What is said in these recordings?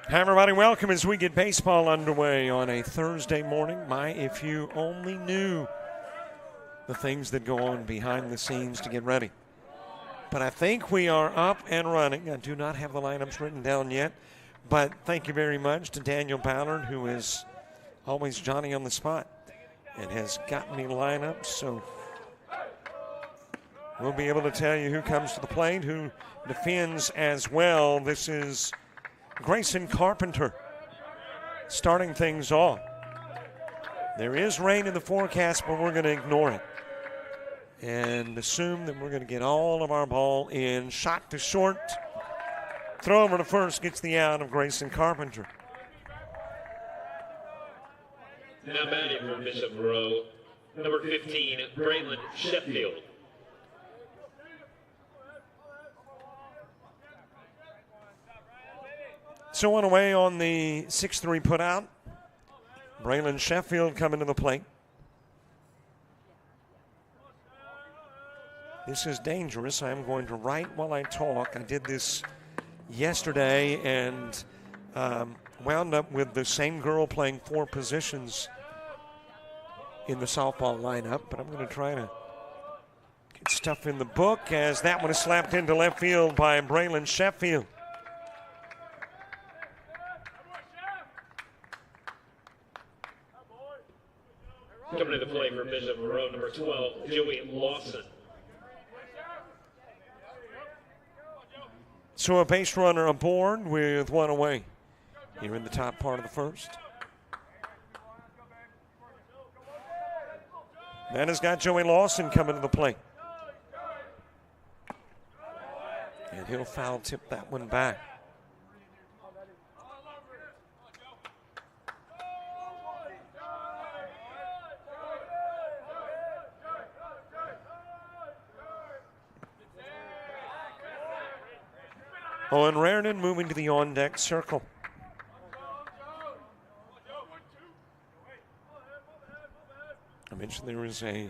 Hi, everybody. Welcome as we get baseball underway on a Thursday morning. If you only knew the things that go on behind the scenes to get ready. But I think we are up and running. I do not have the lineups written down yet, but thank you very much to Daniel Ballard, who is always Johnny on the spot and has gotten me lineups. So we'll be able to tell you who comes to the plate, who defends as well. This is Grayson Carpenter starting things off. There is rain in the forecast, but we're going to ignore it and assume that we're going to get all of our ball in. Shot to short. Throw over to first gets the out of Grayson Carpenter. Now batting for Bishop Verot, number 15, Braylon Sheffield. So one away on the 6-3 putout. Braylon Sheffield coming to the plate. This is dangerous. I'm going to write while I talk. I did this yesterday and wound up with the same girl playing 4 positions in the softball lineup, but I'm going to try to get stuff in the book as that one is slapped into left field by Braylon Sheffield. Coming to the plate for Bishop Verot, number 12, Joey Lawson. So a base runner aboard with one away here in the top part of the first. That has got Joey Lawson coming to the plate. And he'll foul tip that one back. Owen Rarinan moving to the on-deck circle. I mentioned there is a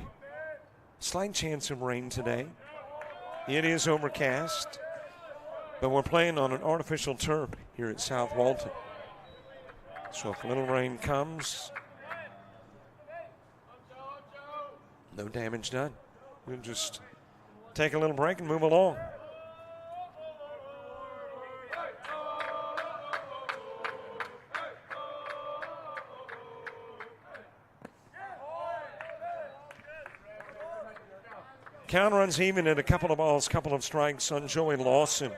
slight chance of rain today. It is overcast, but we're playing on an artificial turf here at South Walton. So if a little rain comes, no damage done. We'll just take a little break and move along. Count runs even at a couple of balls, couple of strikes on Joey Lawson.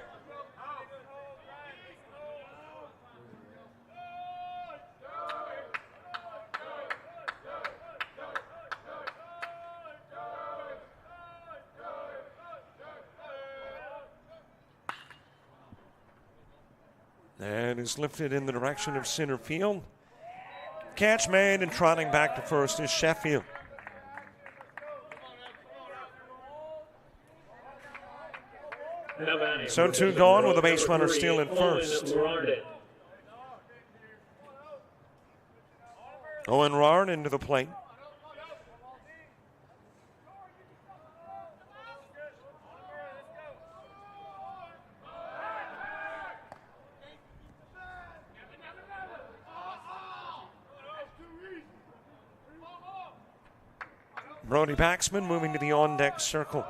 That is lifted in the direction of center field. Catch made and trotting back to first is Sheffield. So 2 gone with a base runner still at first. Owen Rard into the plate. Brody Baxman moving to the on-deck circle.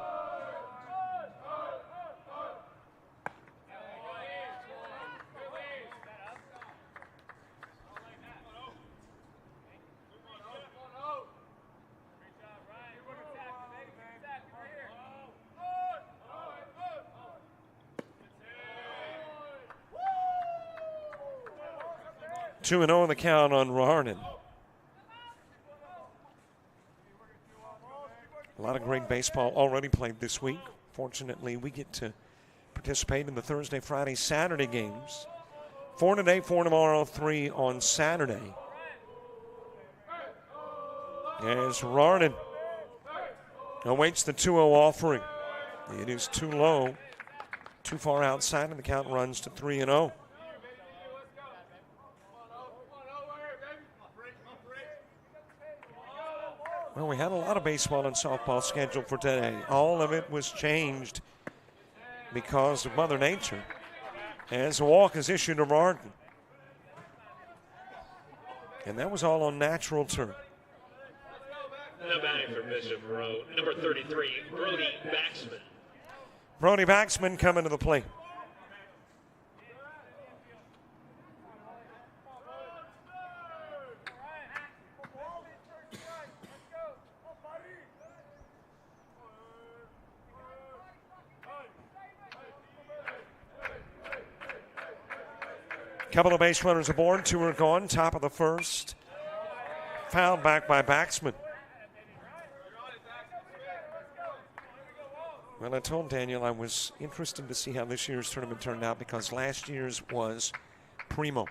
Two and 0 the count on Rarnan. A lot of great baseball already played this week. Fortunately, we get to participate in the Thursday, Friday, Saturday games. 4 today, 4 tomorrow, 3 on Saturday. As Rarnan awaits the 2-0 offering. It is too low, too far outside, and the count runs to 3-0. Well, we had a lot of baseball and softball scheduled for today. All of it was changed because of Mother Nature, as a walk is issued to Martin. And that was all on natural turf. Now batting for Bishop Verot, number 33, Brody Baxman. Brody Baxman coming to the plate. Couple of base runners aboard, 2 are gone, top of the first. Fouled back by Baxman. Well, I told Daniel I was interested to see how this year's tournament turned out because last year's was primo.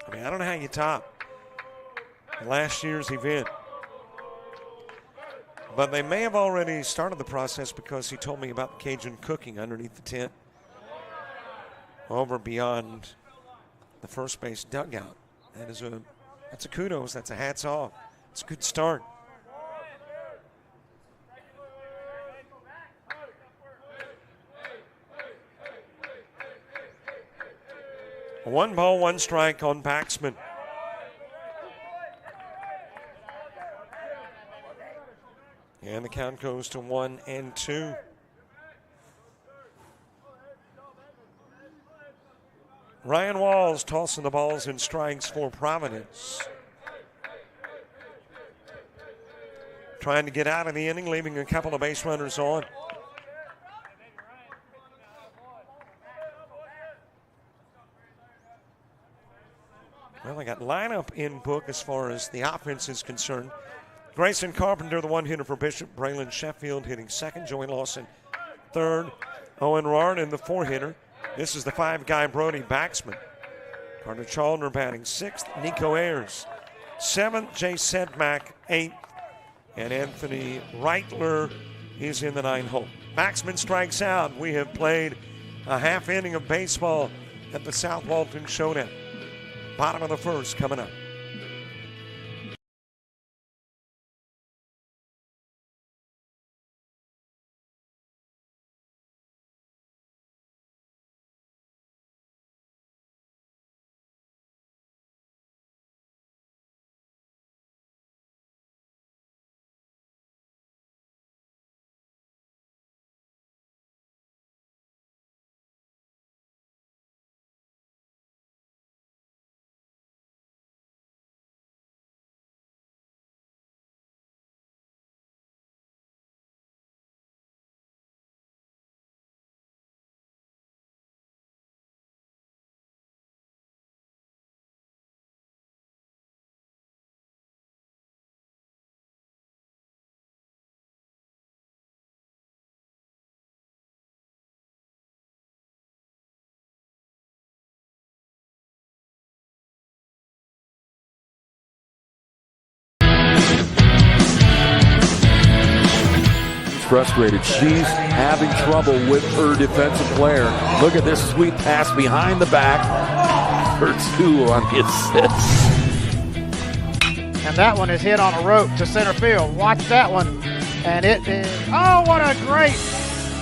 I mean, I don't know how you top last year's event. But they may have already started the process because he told me about the Cajun cooking underneath the tent over beyond the first base dugout. That's a kudos. That's a hats off. It's a good start. A 1 ball, 1 strike on Baxman. And the count goes to 1-2. Ryan Walls tossing the balls and strikes for Providence. Trying to get out of the inning, leaving a couple of base runners on. Well, I got lineup in book as far as the offense is concerned. Grayson Carpenter, the one hitter for Bishop. Braylon Sheffield hitting second. Joey Lawson third. Owen Rard in the 4-hitter. This is the 5-guy Brody Baxman. Carter Chalner batting 6th. Nico Ayers 7th. Jay Sedmack 8th. And Anthony Reitler is in the 9th hole. Baxman strikes out. We have played a half inning of baseball at the South Walton Showdown. Bottom of the first coming up. Frustrated. She's having trouble with her defensive player. Look at this sweet pass behind the back for 2 on the assist. And that one is hit on a rope to center field. Watch that one. And it is, oh, what a great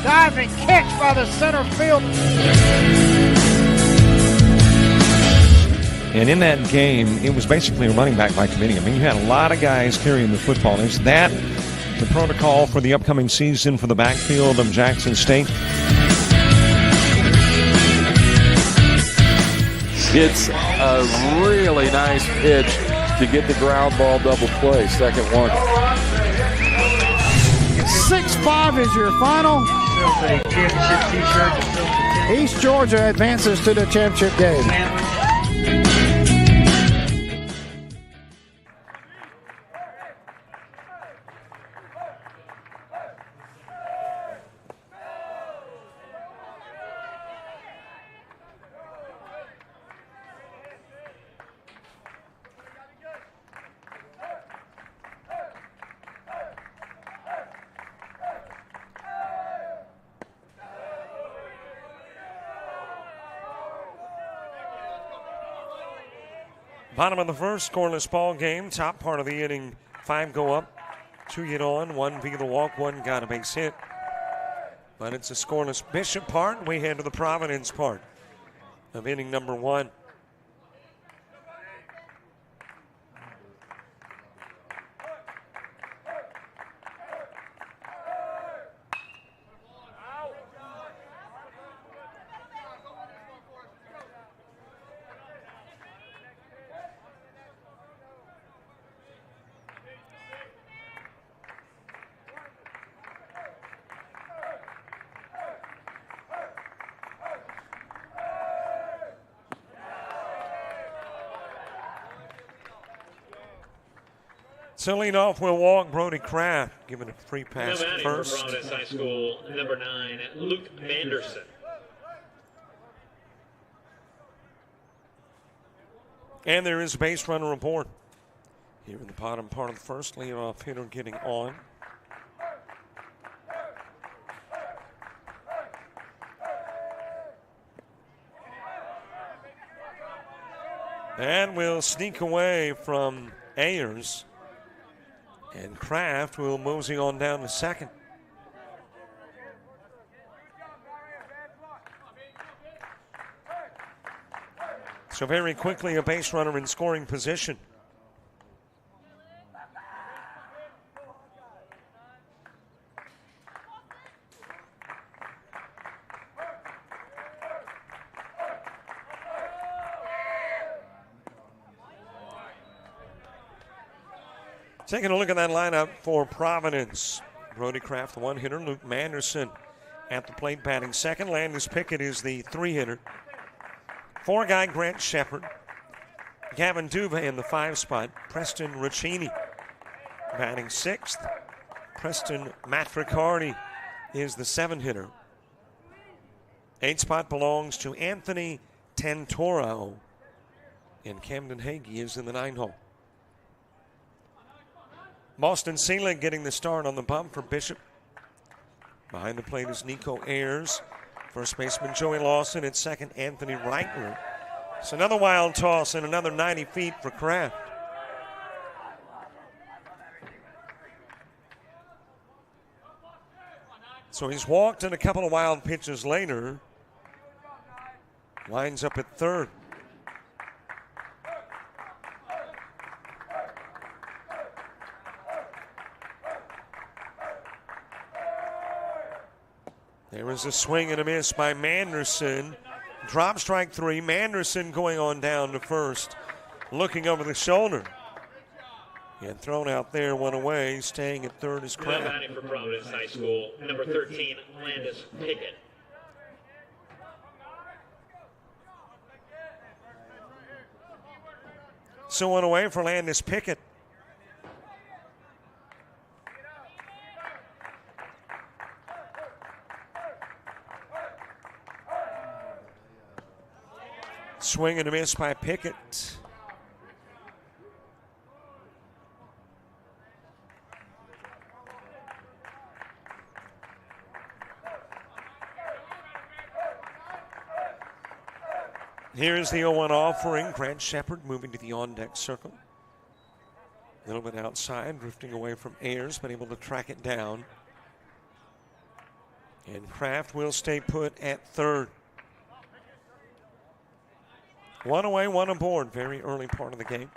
diving catch by the center field. And in that game, it was basically a running back by committee. I mean, you had a lot of guys carrying the football. Is that the protocol for the upcoming season for the backfield of Jackson State? It's a really nice pitch to get the ground ball double play. Second one. 6-5 is your final. East Georgia advances to the championship game. Bottom of the first, scoreless ball game. Top part of the inning, 5 go up, 2 get on, 1 via the walk, 1 got a base hit. But it's a scoreless Bishop part. We head to the Providence part of inning number 1. So lead off will walk Brody Kraft, giving a free pass Now batting first. for Providence High School, number 9, Luke Manderson. And there is a base runner aboard. Here in the bottom part of the first, leadoff hitter getting on. And will sneak away from Ayers. And Kraft will mosey on down to second. So very quickly a base runner in scoring position. Taking a look at that lineup for Providence. Brody Kraft, the one hitter. Luke Manderson at the plate batting second. Landis Pickett is the 3-hitter. 4-guy Grant Shepard. Gavin Duvay in the 5 spot. Preston Ricchini batting 6th. Preston Matricardi is the 7-hitter. 8 spot belongs to Anthony Tantoro. And Camden Hagee is in the 9 hole. Boston Selig getting the start on the bump for Bishop. Behind the plate is Nico Ayers. First baseman Joey Lawson at second, Anthony Reitler. It's another wild toss and another 90 feet for Kraft. So he's walked and a couple of wild pitches later. Lines up at third. There was a swing and a miss by Manderson. Drop strike 3. Manderson going on down to first, looking over the shoulder. And thrown out there, one away. Staying at third is Now Kraft. batting for Providence High School, number 13, Landis Pickett. So one away for Landis Pickett. Swing and a miss by Pickett. Here's the 0-1 offering. Grant Shepard moving to the on-deck circle. A little bit outside, drifting away from Ayers, but able to track it down. And Kraft will stay put at third. One away, one aboard. Very early part of the game.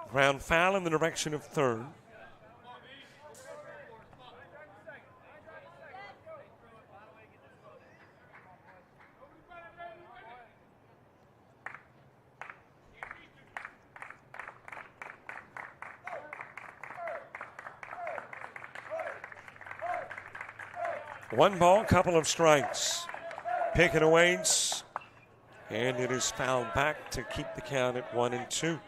Ground foul in the direction of third. One ball, couple of strikes. Pickett awaits, and it is fouled back to keep the count at 1-2.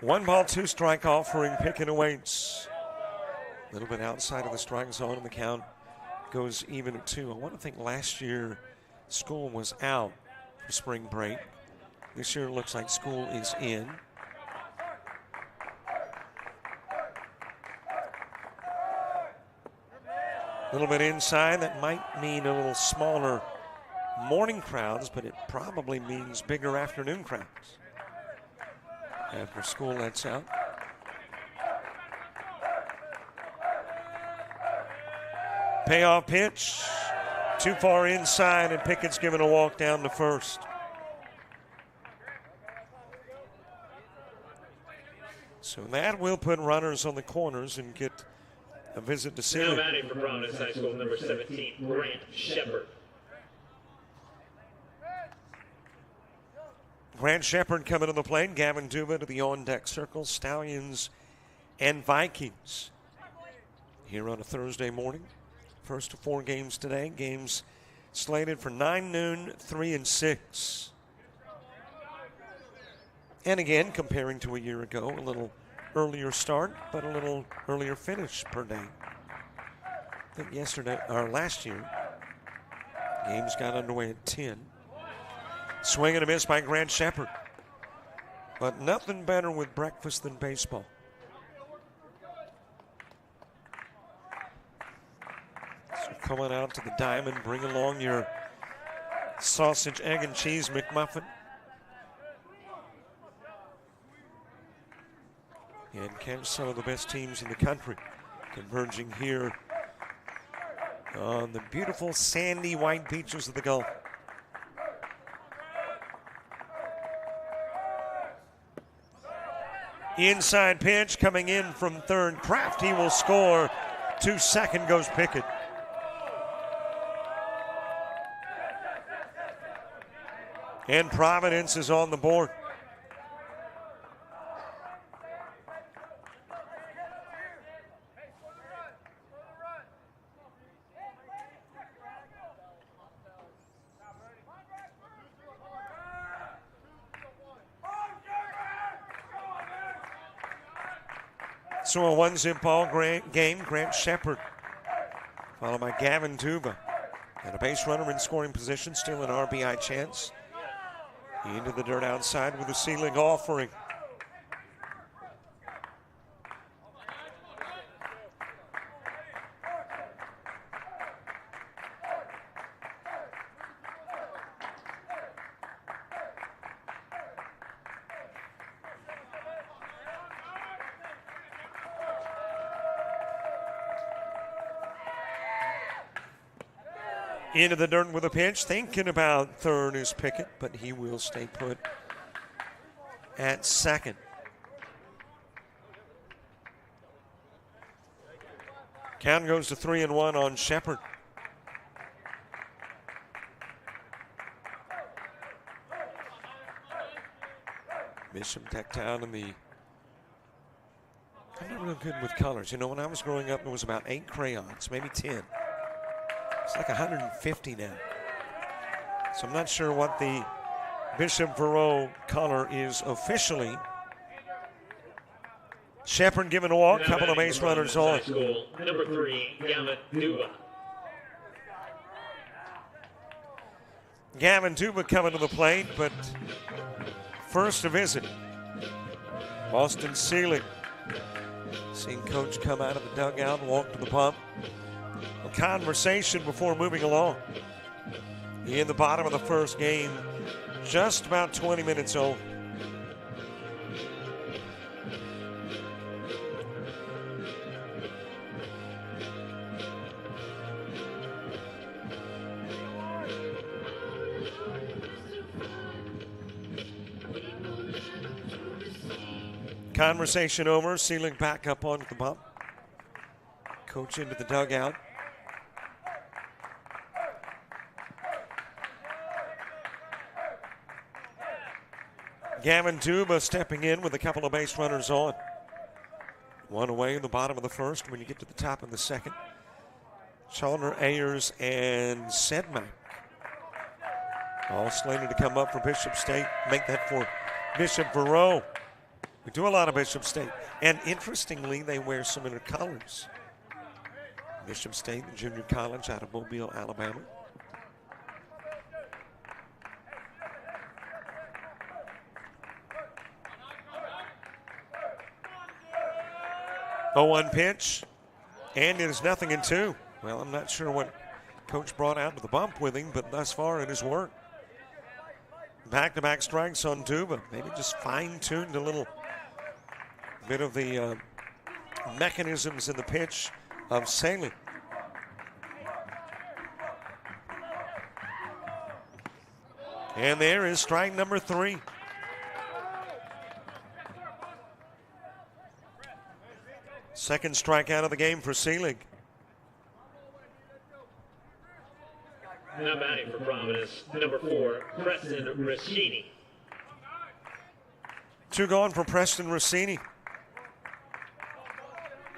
One ball, 2 strike offering. Pickett awaits. A little bit outside of the strike zone, and the count goes even at 2. I want to think last year school was out for spring break. This year it looks like school is in. A little bit inside. That might mean a little smaller morning crowds, but it probably means bigger afternoon crowds after school lets out. Payoff pitch, too far inside, and Pickett's given a walk down to first. So that will put runners on the corners and get a visit to Now Sealy. batting for Providence High School, number 17, Grant Shepard. Grant Shepard coming to the plate. Gavin Duva to the on-deck circle. Stallions and Vikings here on a Thursday morning. First of 4 games today. Games slated for 9 noon, 3 and 6. And again, comparing to a year ago, a little earlier start, but a little earlier finish per day. I think yesterday, or last year, games got underway at 10. Swing and a miss by Grant Shepard. But nothing better with breakfast than baseball. So coming out to the diamond, bring along your sausage, egg, and cheese McMuffin. And catch some of the best teams in the country converging here on the beautiful sandy white beaches of the Gulf. Inside pitch coming in from third. Crafty will score. To second goes Pickett. And Providence is on the board. So a 1-zip ball game, Grant Shepard, followed by Gavin Duva. And a base runner in scoring position, still an RBI chance. Into the dirt outside with a ceiling offering. Into the dirt with a pitch. Thinking about third is Pickett, but he will stay put at second. Count goes to 3-1 on Shepard. Bishop decked out in the... I'm not real good with colors. You know, when I was growing up, it was about 8 crayons, maybe 10. It's like 150 now. So I'm not sure what the Bishop Verot color is officially. Shepard given a walk, couple of base runners on. Number 3, Gavin Duva. Gavin Duva coming to the plate, but first to visit. Austin Seelig. Seen Coach come out of the dugout, walk to the pump. A conversation before moving along. In the bottom of the first game, just about 20 minutes old. Conversation over, Seelig back up onto the bump. Coach into the dugout. Gavin Duva stepping in with a couple of base runners on. One away in the bottom of the first when you get to the top of the second. Chalner, Ayers, and Sedmak all slated to come up for Bishop State. Make that for Bishop Verot. We do a lot of Bishop State. And interestingly, they wear similar colors. Bishop State, the junior college out of Mobile, Alabama. Oh, 1 pitch, and it is 0-2. Well, I'm not sure what Coach brought out to the bump with him, but thus far it has worked. Back-to-back strikes on Duva. Maybe just fine-tuned a little bit of the mechanisms in the pitch of Seelig. And there is strike number 3. Second strikeout of the game for Seelig. Now batting for Providence, number 4, Preston Rashidi. Two gone for Preston Rossini.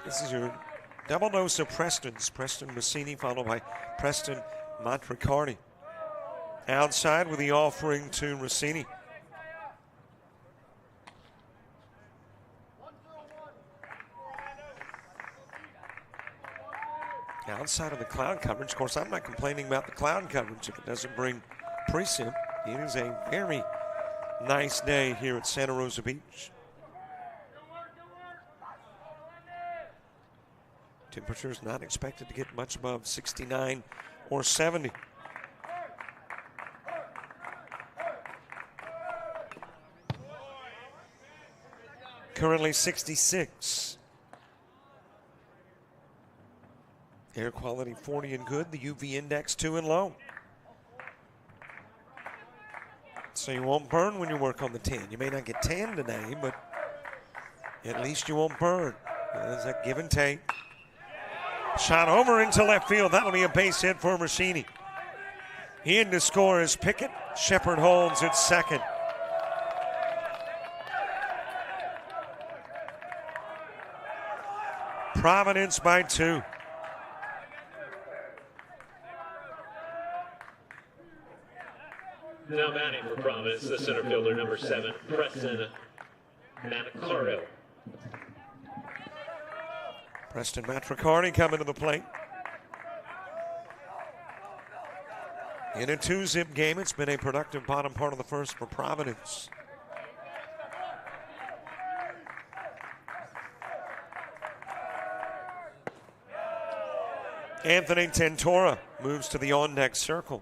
This is your double dose of Preston's. Preston Rossini followed by Preston Matricardi. Outside with the offering to Rossini. Outside of the cloud coverage, of course, I'm not complaining about the cloud coverage if it doesn't bring precip. It is a very nice day here at Santa Rosa Beach. Temperatures not expected to get much above 69 or 70. Currently 66. Air quality 40 and good. The UV index 2 and low. So you won't burn when you work on the 10. You may not get tan today, but at least you won't burn. There's a give and take. Shot over into left field. That'll be a base hit for Rossini. In to score is Pickett. Shepard holds at second. Providence by 2. Now batting for Providence, the center fielder, number 7, Preston Matricardi. Preston Matricardi coming to the plate. In a 2-zip game, it's been a productive bottom part of the first for Providence. Anthony Tentora moves to the on-deck circle.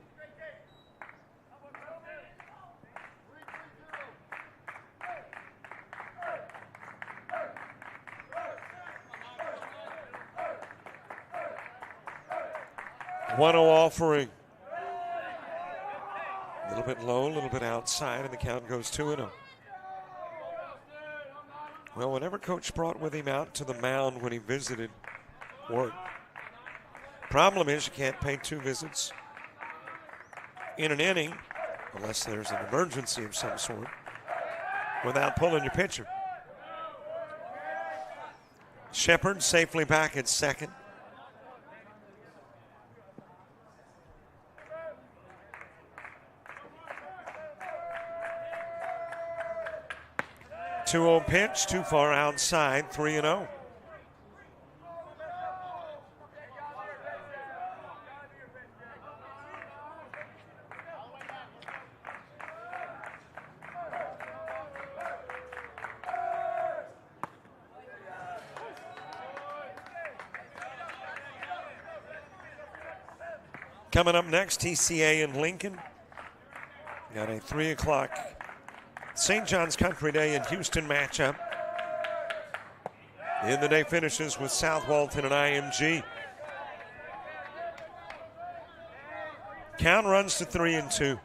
One-0 offering. A little bit low, a little bit outside, and the count goes 2-0. Well, whatever coach brought with him out to the mound when he visited worked. Problem is you can't pay 2 visits in an inning unless there's an emergency of some sort without pulling your pitcher. Shepard safely back at second. Two-0 pitch, too far outside, 3-0. Coming up next, TCA and Lincoln. Got a 3 o'clock St. John's Country Day in Houston matchup. And the day finishes with South Walton and IMG. Count runs to 3-2.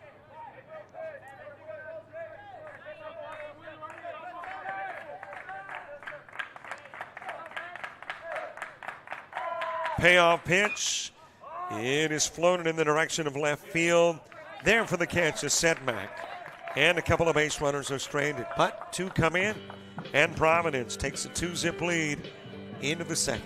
Payoff pitch. It is floated in the direction of left field. There for the catch is Setback. And a couple of base runners are stranded. But 2 come in, and Providence takes a 2-zip lead into the second.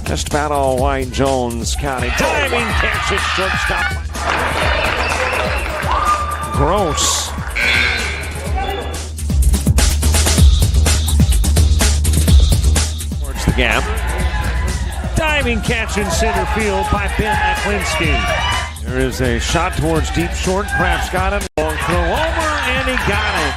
Just about all Wayne Jones County. Diving catch at shortstop. Gross. Towards the gap. Diving catch in center field by Ben Aklinski. There is a shot towards deep short. Perhaps got it. Long throw over, and he got it.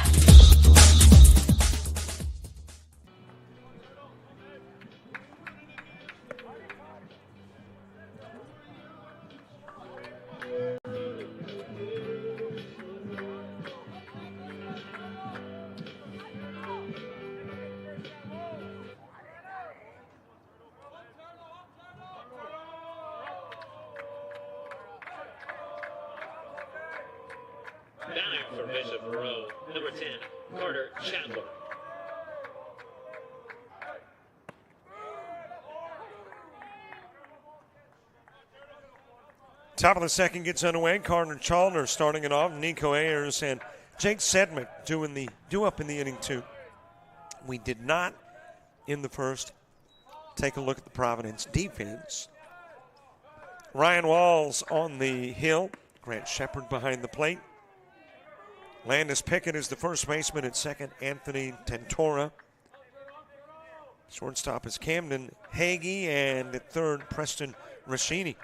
for Bishop Verot. Number 10, Carter Chandler. Top of the second gets underway. Carter Chandler starting it off. Nico Ayers and Jake Sedmick due up in the inning too. We did not in the first take a look at the Providence defense. Ryan Walls on the hill. Grant Shepard behind the plate. Landis Pickett is the first baseman at second. Anthony Tentora. Shortstop is Camden Hagee, and at third, Preston Rashini.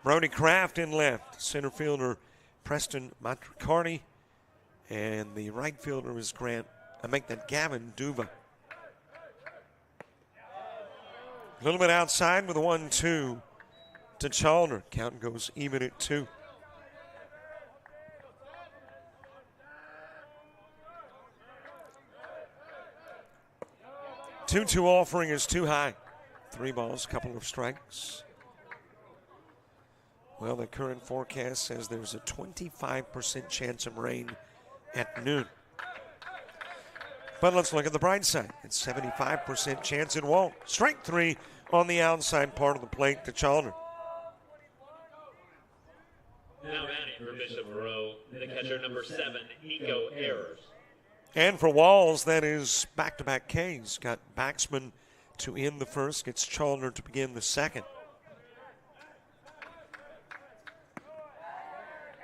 Brody Kraft in left. Center fielder Preston Montricardi. And the right fielder is Gavin Duva. A little bit outside with a 1-2 to Chandler. Count goes even at 2. Two offering is too high. 3 balls, couple of strikes. Well, the current forecast says there's a 25% chance of rain at noon. But let's look at the bright side. It's 75% chance it won't. Strike 3 on the outside part of the plate to Chandler. Now batting for Bishop Verot, the catcher number 7, Nico Ayers. And for Walls, that is back-to-back Ks. Got Baxman to end the first, gets Chandler to begin the second.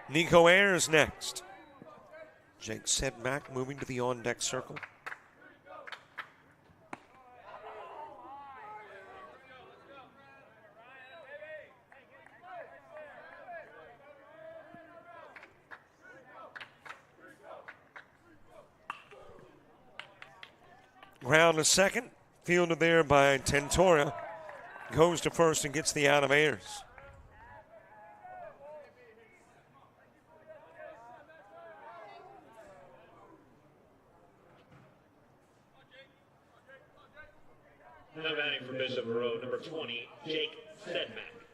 Nico Ayers next. Jake Sedmack moving to the on-deck circle. Ground to second, fielded there by Tentora. Goes to first and gets the out of Ayers. Now batting for Bishop Verot, number 20, Jake Sedmack.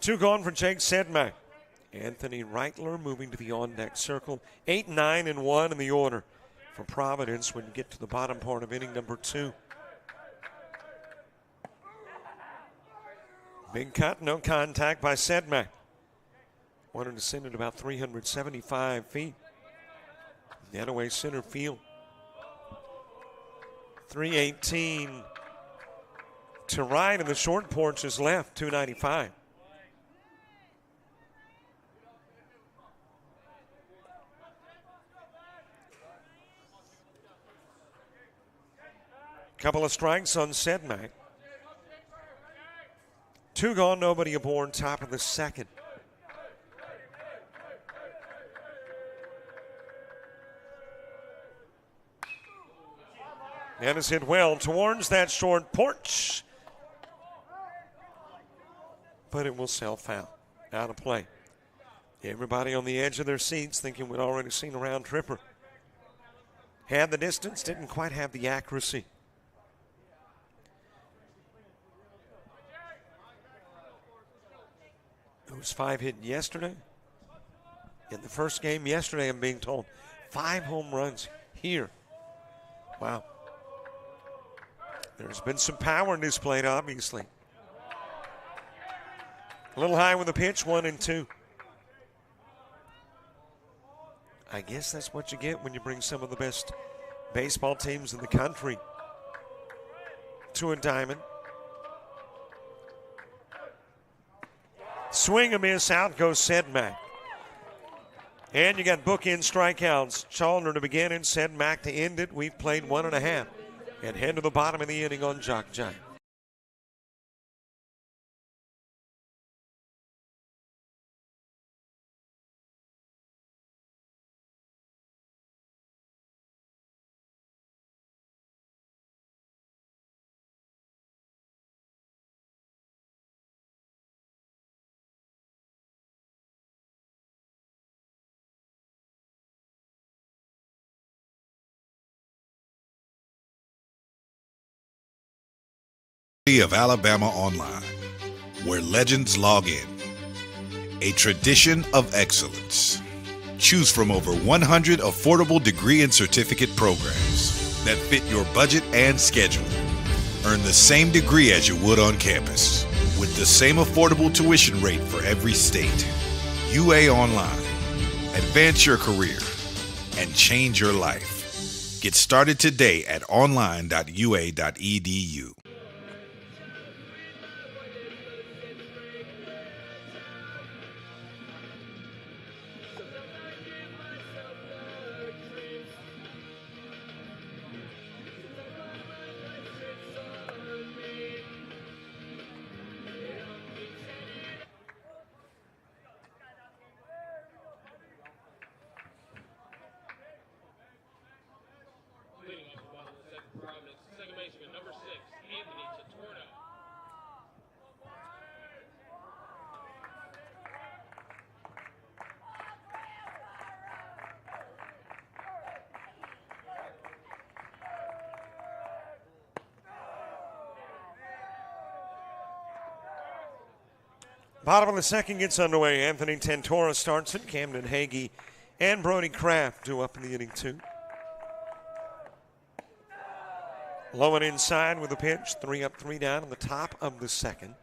2 gone for Jake Sedmack. Anthony Reitler moving to the on-deck circle. 8, 9, and 1 in the order for Providence when you get to the bottom part of inning number 2. Big cut, no contact by Sedmack. Wanted to send it about 375 feet. That away center field. 318 to right, and the short porch is left, 295. Couple of strikes on Sedmack. 2 gone, nobody aboard, top of the second. And is hit well towards that short porch. But it will sail foul. Out of play. Everybody on the edge of their seats thinking we'd already seen a round tripper. Had the distance, didn't quite have the accuracy. It was 5 hit yesterday. In the first game yesterday, I'm being told 5 home runs here. Wow. There's been some power displayed, obviously. A little high with the pitch, 1-2. I guess that's what you get when you bring some of the best baseball teams in the country to a diamond. Swing a miss, out goes Sedmack. And you got bookend strikeouts. Chandler to begin and Sedmack to end it. We've played 1.5 and head to the bottom of the inning on JockJive. Of Alabama Online, where legends log in. A tradition of excellence. Choose from over 100 affordable degree and certificate programs that fit your budget and schedule. Earn the same degree as you would on campus, with the same affordable tuition rate for every state. UA Online. Advance your career and change your life. Get started today at online.ua.edu. Providence, second baseman, number 6, Anthony Tatorno. Bottom of the second gets underway. Anthony Tantora starts it. Camden Hagee and Brody Kraft due up in the inning, too. Low and inside with a pitch. 3 up, 3 down in the top of the second.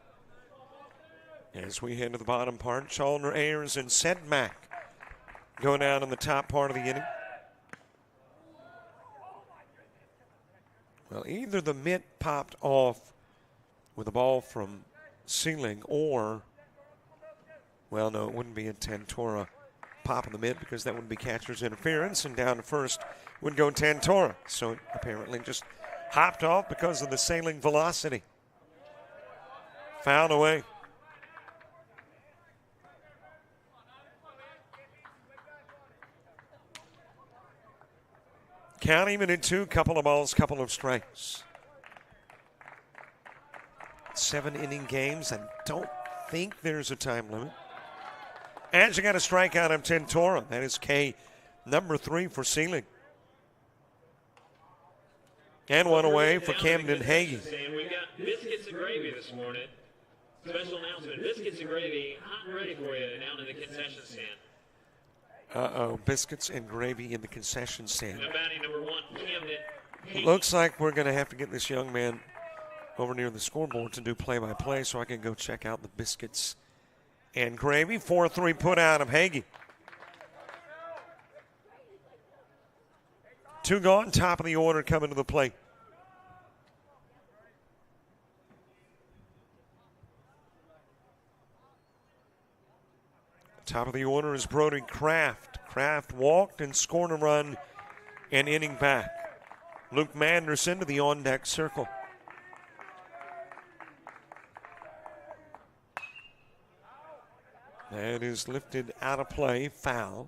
As we head to the bottom part, Chalner, Ayers, and Sedmack go down in the top part of the inning. Well, either the mitt popped off with a ball from Sealing or, well, no, it wouldn't be a Tantora pop in the mitt because that would be catcher's interference, and down to first would go Tantora. So it apparently just hopped off because of the sailing velocity. Fouled away. Count even at 2, couple of balls, couple of strikes. 7-inning games. I don't think there's a time limit. And you got a strikeout of Tantora. That is K number 3 for Sealing. And one away for Camden Hagee. We got biscuits and gravy this morning. Special announcement, biscuits and gravy, hot and ready for you down in the concession stand. Uh-oh, biscuits and gravy in the concession stand. Now batting number 1, Camden Hagee. Looks like we're going to have to get this young man over near the scoreboard to do play-by-play so I can go check out the biscuits and gravy. 4-3 put out of Hagee. 2 gone, top of the order coming to the plate. Top of the order is Brody Kraft. Kraft walked and scored a run an inning back. Luke Manderson to the on-deck circle. That is lifted out of play, foul.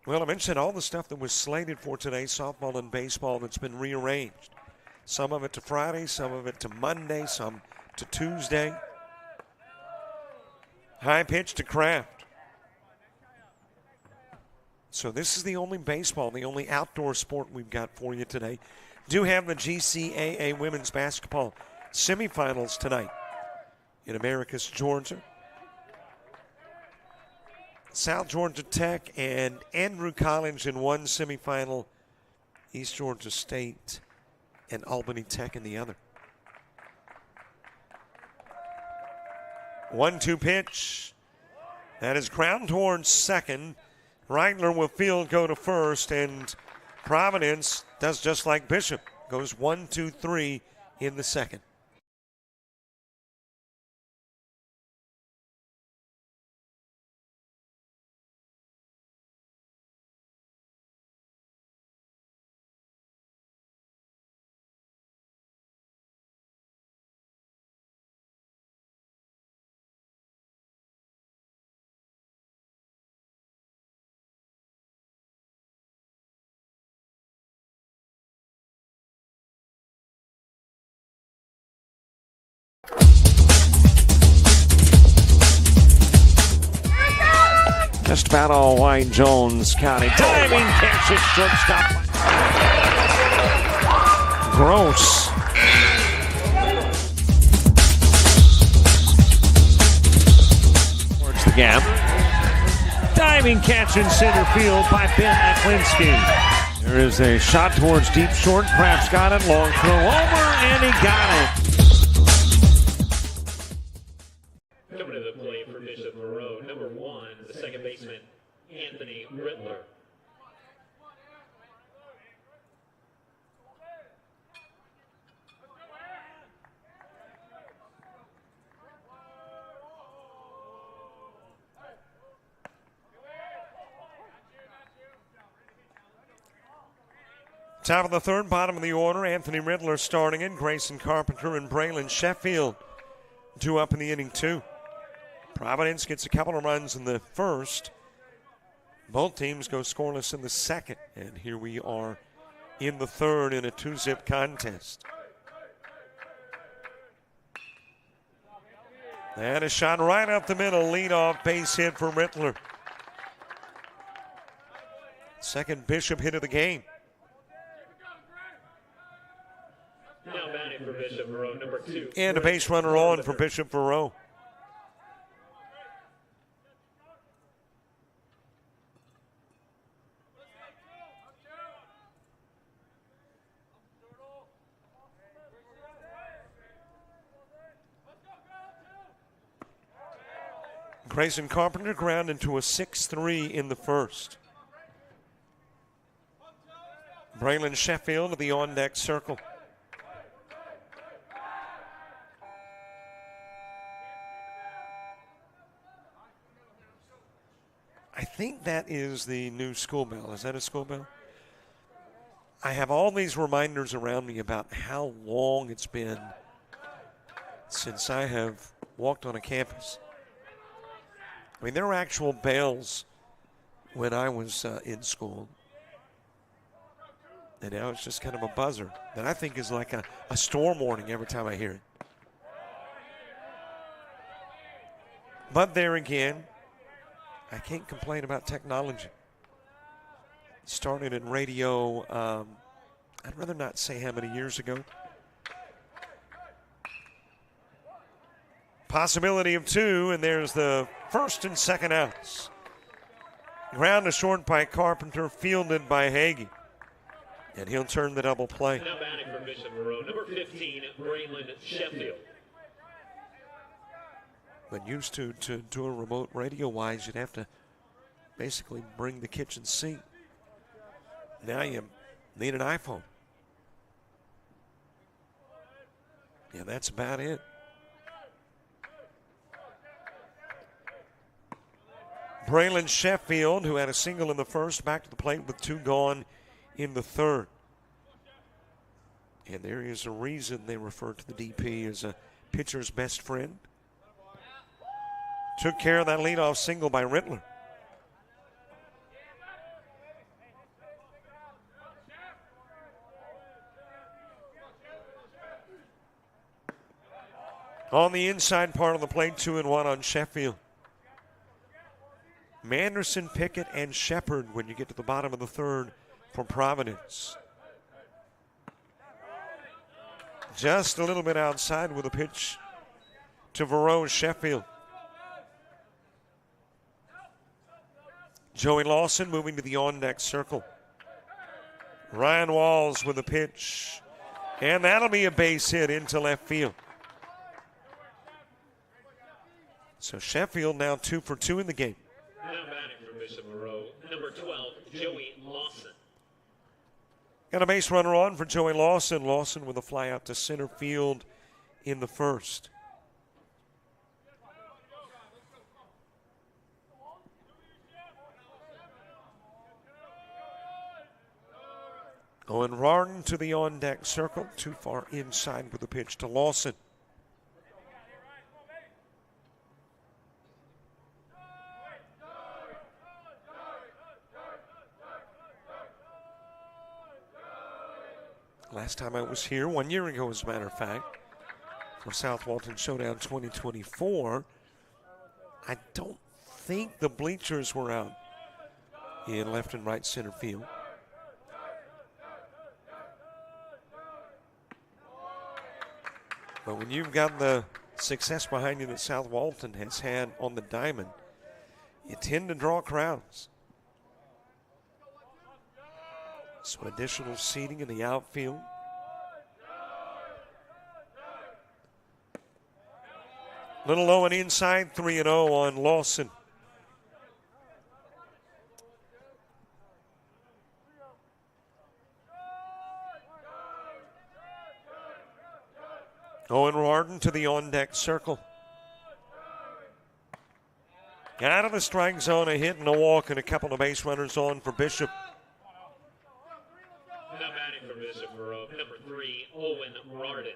Well, I mentioned all the stuff that was slated for today, softball and baseball, that's been rearranged. Some of it to Friday, some of it to Monday, some to Tuesday. High pitch to Kraft. So this is the only baseball, the only outdoor sport we've got for you today. Do have the GCAA women's basketball semifinals tonight in Americus, Georgia. South Georgia Tech and Andrew College in one semifinal. East Georgia State and Albany Tech in the other. 1-2 pitch. That is ground towards second. Reitler will field go to first, and Providence does just like Bishop. Goes 1-2-3 in the second. Just about all Wayne Jones County. Diving catch at shortstop. Gross. Towards the gap. Diving catch in center field by Ben Aklinski. There is a shot towards deep short. Kraft's got it. Long throw over, and he got it. Coming to the plate for Bishop Verot, number 1, the second baseman, Anthony Rittler. Top of the third, bottom of the order. Anthony Rittler starting in. Grayson Carpenter and Braylon Sheffield 2 up in the inning, 2. Providence gets a couple of runs in the first. Both teams go scoreless in the second. And here we are in the third in a 2-zip contest. And a shot right up the middle. Leadoff base hit for Rittler. Second Bishop hit of the game. Now batting for Bishop Verot, number 2. And a base runner on for Bishop Verot. Grayson Carpenter ground into a 6-3 in the first. Braylon Sheffield to the on-deck circle. I think that is the new school bell. Is that a school bell? I have all these reminders around me about how long it's been since I have walked on a campus. I mean, there were actual bells when I was in school. And now it's just kind of a buzzer that I think is like a storm warning every time I hear it. But there again, I can't complain about technology. Started in radio, I'd rather not say how many years ago. Possibility of 2, and there's the first and second outs. Ground to short by Carpenter, fielded by Hagee. And he'll turn the double play. Now batting for Bishop Verot, number 15, Braylon Sheffield. When used to do a remote radio-wise, you'd have to basically bring the kitchen sink. Now you need an iPhone. Yeah, that's about it. Braylon Sheffield, who had a single in the first, back to the plate with 2 gone in the third. And there is a reason they refer to the DP as a pitcher's best friend. Took care of that leadoff single by Rittler. On the inside part of the plate, 2-1 on Sheffield. Manderson, Pickett, and Shepard when you get to the bottom of the third for Providence. Just a little bit outside with a pitch to Verot Sheffield. Joey Lawson moving to the on-deck circle. Ryan Walls with a pitch. And that'll be a base hit into left field. So Sheffield now 2 for 2 in the game. Now batting for Bishop Verot, number 12, Joey Lawson. Got a base runner on for Joey Lawson. Lawson with a fly out to center field in the first. Owen Rarden to the on-deck circle. Too far inside with a pitch to Lawson. Last time I was here, 1 year ago as a matter of fact, for South Walton Showdown 2024, I don't think the bleachers were out in left and right center field. But when you've got the success behind you that South Walton has had on the diamond, you tend to draw crowds. So additional seating in the outfield. Little low and inside, 3-0 on Lawson. Owen Rarden to the on-deck circle. Out of the strike zone, a hit and a walk and a couple of base runners on for Bishop. Now batting for Bishop Verot, number 3, Owen Rarden.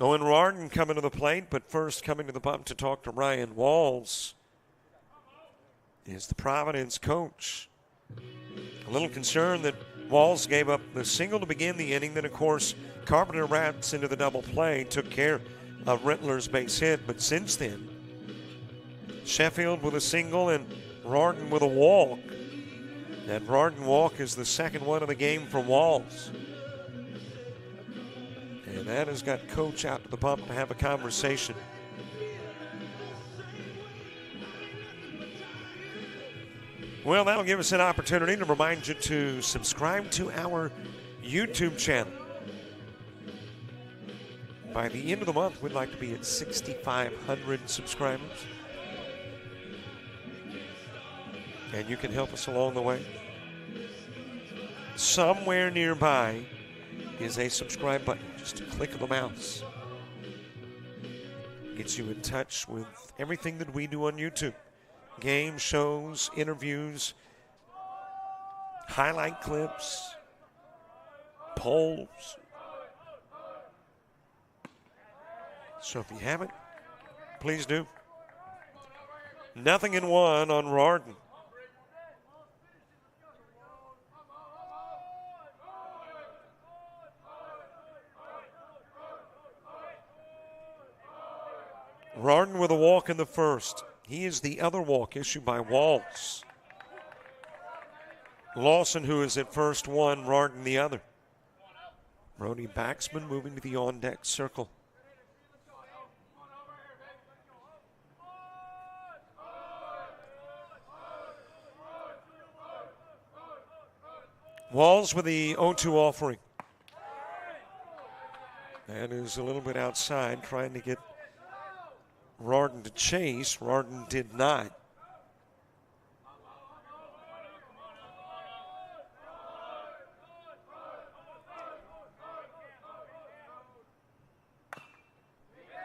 Owen Rarden coming to the plate, but first coming to the bump to talk to Ryan Walls is the Providence coach. A little concerned that Walls gave up the single to begin the inning. Then, of course, Carpenter wraps into the double play, took care of Rittler's base hit. But since then, Sheffield with a single and Rarden with a walk. That Rarden walk is the second one of the game for Walls. And that has got Coach out to the bump to have a conversation. Well, that'll give us an opportunity to remind you to subscribe to our YouTube channel. By the end of the month, we'd like to be at 6,500 subscribers. And you can help us along the way. Somewhere nearby is a subscribe button. Just a click of the mouse. Gets you in touch with everything that we do on YouTube. Game shows, interviews, highlight clips, polls. So if you haven't, please do. 0-1 on Rarden. Rarden with a walk in the first. He is the other walk issued by Waltz. Lawson, who is at first one, Rarden the other. Brody Baxman moving to the on-deck circle. Walls with the 0-2 offering. That is a little bit outside, trying to get Rarden to chase. Rarden did not.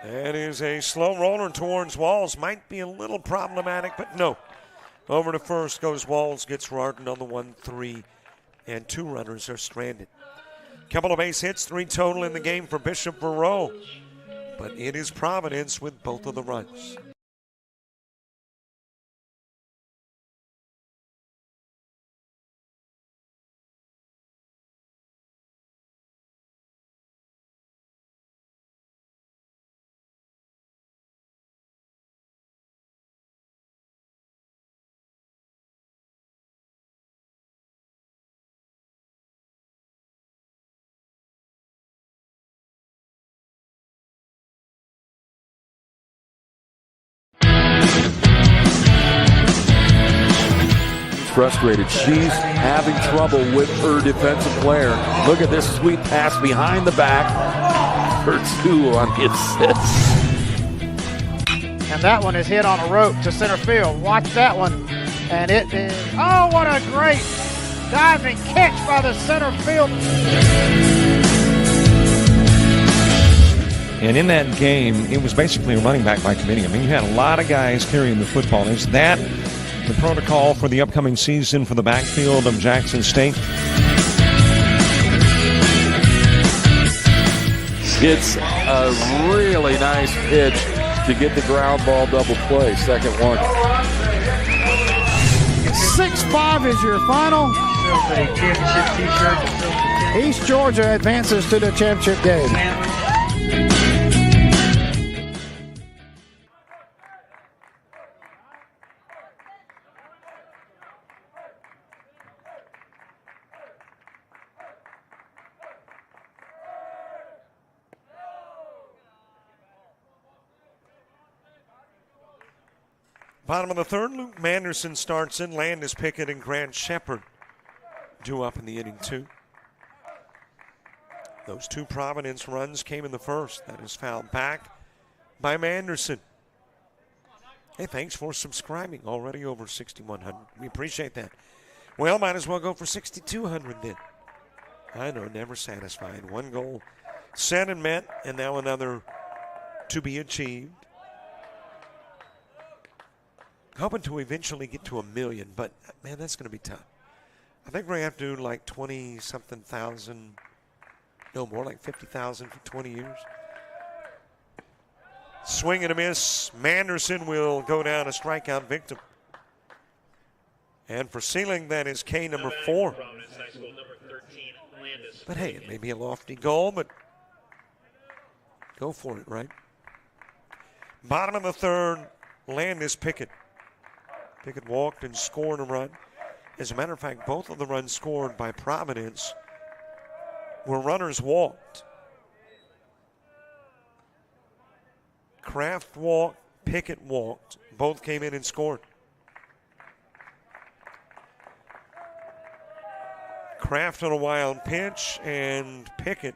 That is a slow roller towards Walls. Might be a little problematic, but no. Over to first goes Walls, gets Rarden on the 1-3, and 2 runners are stranded. Couple of base hits, 3 total in the game for Bishop Verot. But it is Providence with both of the runs. Frustrated. She's having trouble with her defensive player. Look at this sweet pass behind the back. Her 2 on the assist. And that one is hit on a rope to center field. Watch that one. And it is, oh, what a great diving catch by the center field. And in that game, it was basically a running back by committee. I mean, you had a lot of guys carrying the football. Is that the protocol for the upcoming season for the backfield of Jackson State? It's a really nice pitch to get the ground ball double play. Second one. 6-5 is your final. East Georgia advances to the championship game. Bottom of the third, Luke Manderson starts in. Landis Pickett and Grant Shepard due up in the inning, too. Those two Providence runs came in the first. That is fouled back by Manderson. Hey, thanks for subscribing. Already over 6,100. We appreciate that. Well, might as well go for 6,200 then. I know, never satisfied. One goal set and met, and now another to be achieved. Hoping to eventually get to 1 million, but, man, that's going to be tough. I think we're going to have to do like 20-something thousand. No, more like 50,000 for 20 years. Swing and a miss. Manderson will go down a strikeout victim. And for Sealing, that is K number 4. But hey, it may be a lofty goal, but go for it, right? Bottom of the third, Landis Pickett. Pickett walked and scored a run. As a matter of fact, both of the runs scored by Providence were runners walked. Kraft walked, Pickett walked. Both came in and scored. Kraft on a wild pitch and Pickett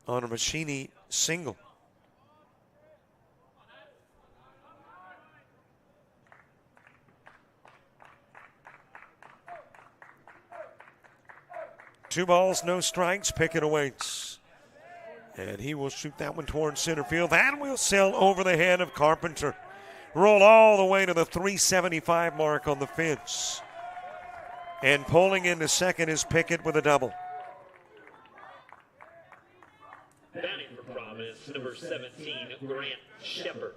on a Machini single. Two balls, no strikes. Pickett awaits. And he will shoot that one towards center field. That will sail over the head of Carpenter. Roll all the way to the 375 mark on the fence. And pulling into second is Pickett with a double. Batting for Providence, number 17, Grant Shepard.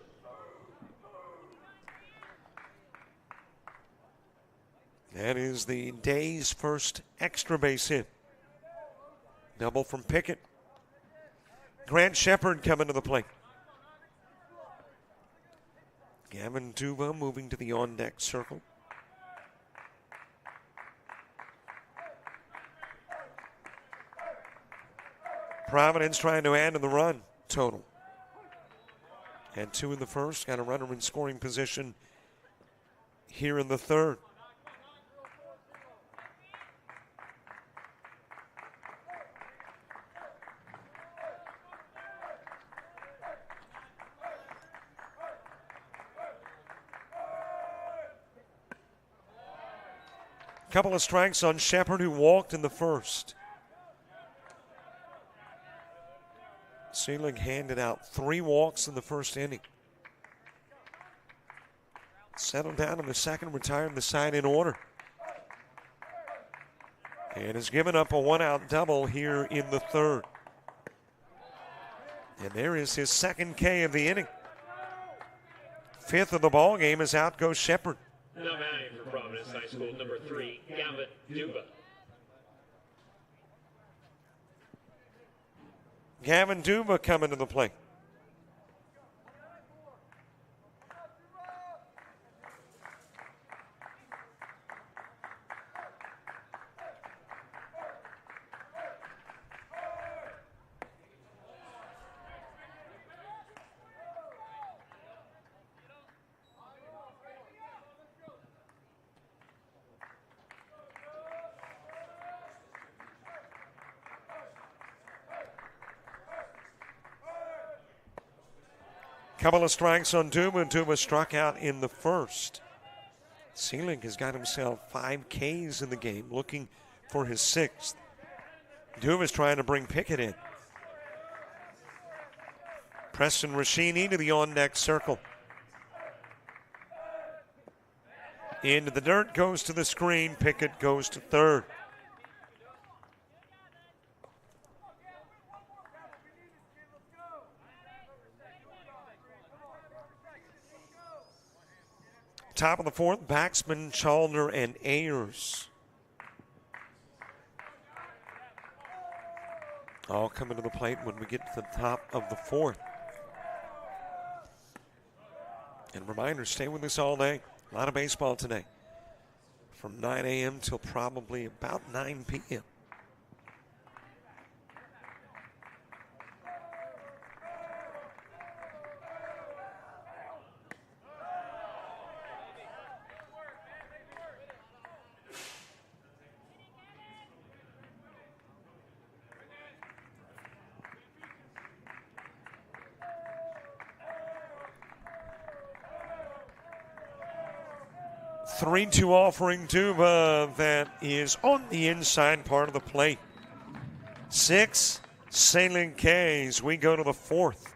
That is the day's first extra base hit. Double from Pickett. Grant Shepard coming to the plate. Gavin Duva moving to the on-deck circle. Providence trying to add to the run total. Had 2 in the first. Got a runner in scoring position here in the third. Couple of strikes on Shepard, who walked in the first. Sealing handed out 3 walks in the first inning. Settled down in the second, retired the side in order. And has given up a 1-out double here in the third. And there is his second K of the inning. 5th of the ball game as out goes Shepard. Now batting for Providence High School, number 3, Gavin Duva. Gavin Duva coming to the plate. Couple of strikes on Duva. Duva struck out in the first. Sealing has got himself 5 Ks in the game, looking for his 6th. Duva's trying to bring Pickett in. Preston Rashini to the on-deck circle. Into the dirt, goes to the screen. Pickett goes to third. Top of the fourth, Baxman, Chalner, and Ayers. All coming to the plate when we get to the top of the fourth. And reminder, stay with us all day. A lot of baseball today. From 9 a.m. till probably about 9 p.m. 3-2 offering Tuba that is on the inside part of the plate. 6 sailing K's. We go to the 4th.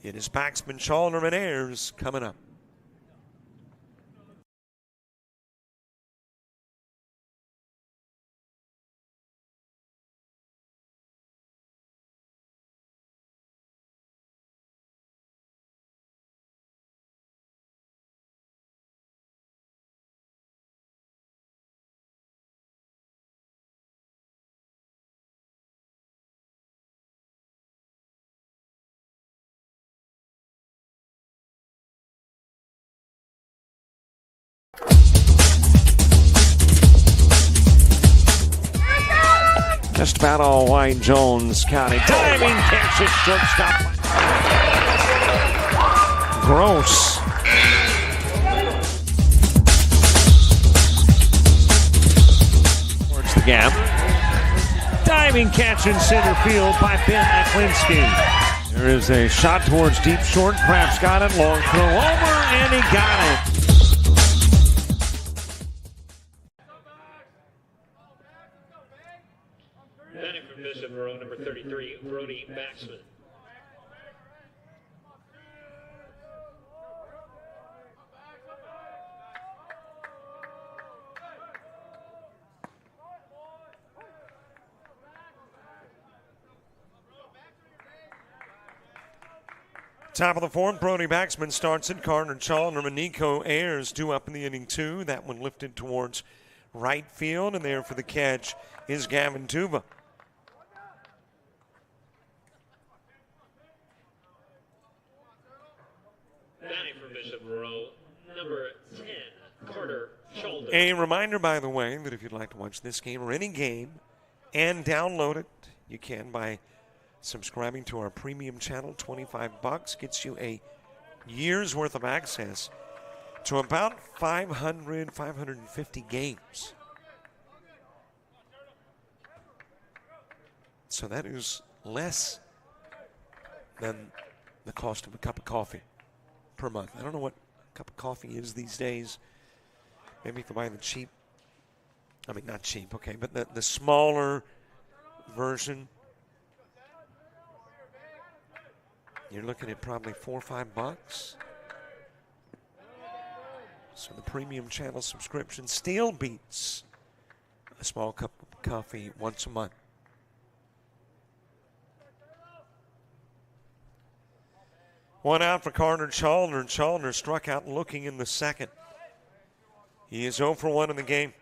It is Baxman, Chalner, and Ayers coming up. Just about all white. Jones County. Diving catch at shortstop. Gross. Towards the gap. Diving catch in center field by Ben Aklinski. There is a shot towards deep short. Craps got it. Long throw over, and he got it. Batting from Bishop, Verot, number 33, Brody Baxman. Top of the 4th, Brody Baxman starts it. Carter Chalner and Nico Ayers due up in the inning 2. That one lifted towards right field, and there for the catch is Gavin Tuba. Batting from Bishop, Verot, number 10, Carter Chalner. A reminder, by the way, that if you'd like to watch this game or any game and download it, you can by subscribing to our premium channel. $25 gets you a year's worth of access to about 550 games. So that is less than the cost of a cup of coffee per month. I don't know what a cup of coffee is these days. Maybe if you buy the cheap, I mean, not cheap, okay, but the smaller version, you're looking at probably $4 or $5. So the premium channel subscription still beats a small cup of coffee once a month. One out for Carter Chalner. Chalner struck out looking in the 2nd. He is 0 for 1 in the game.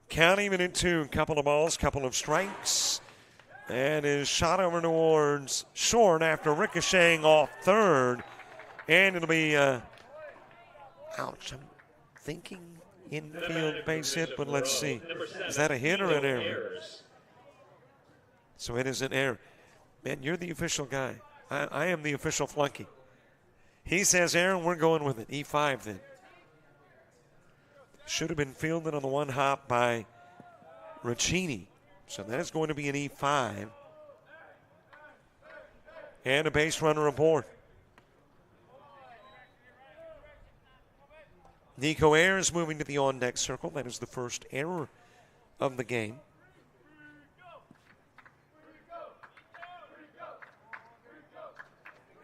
Count even at 2. Couple of balls, couple of strikes. And is shot over towards short after ricocheting off 3rd. And it'll be, ouch, I'm thinking infield base hit, but let's see. Is that a hit or an error? So it is an error. Man, you're the official guy. I am the official flunky. He says Aaron, we're going with it. E5 then. Should have been fielded on the one hop by Ricchini. So that is going to be an E5. And a base runner aboard. Nico Ayers moving to the on-deck circle. That is the first error of the game.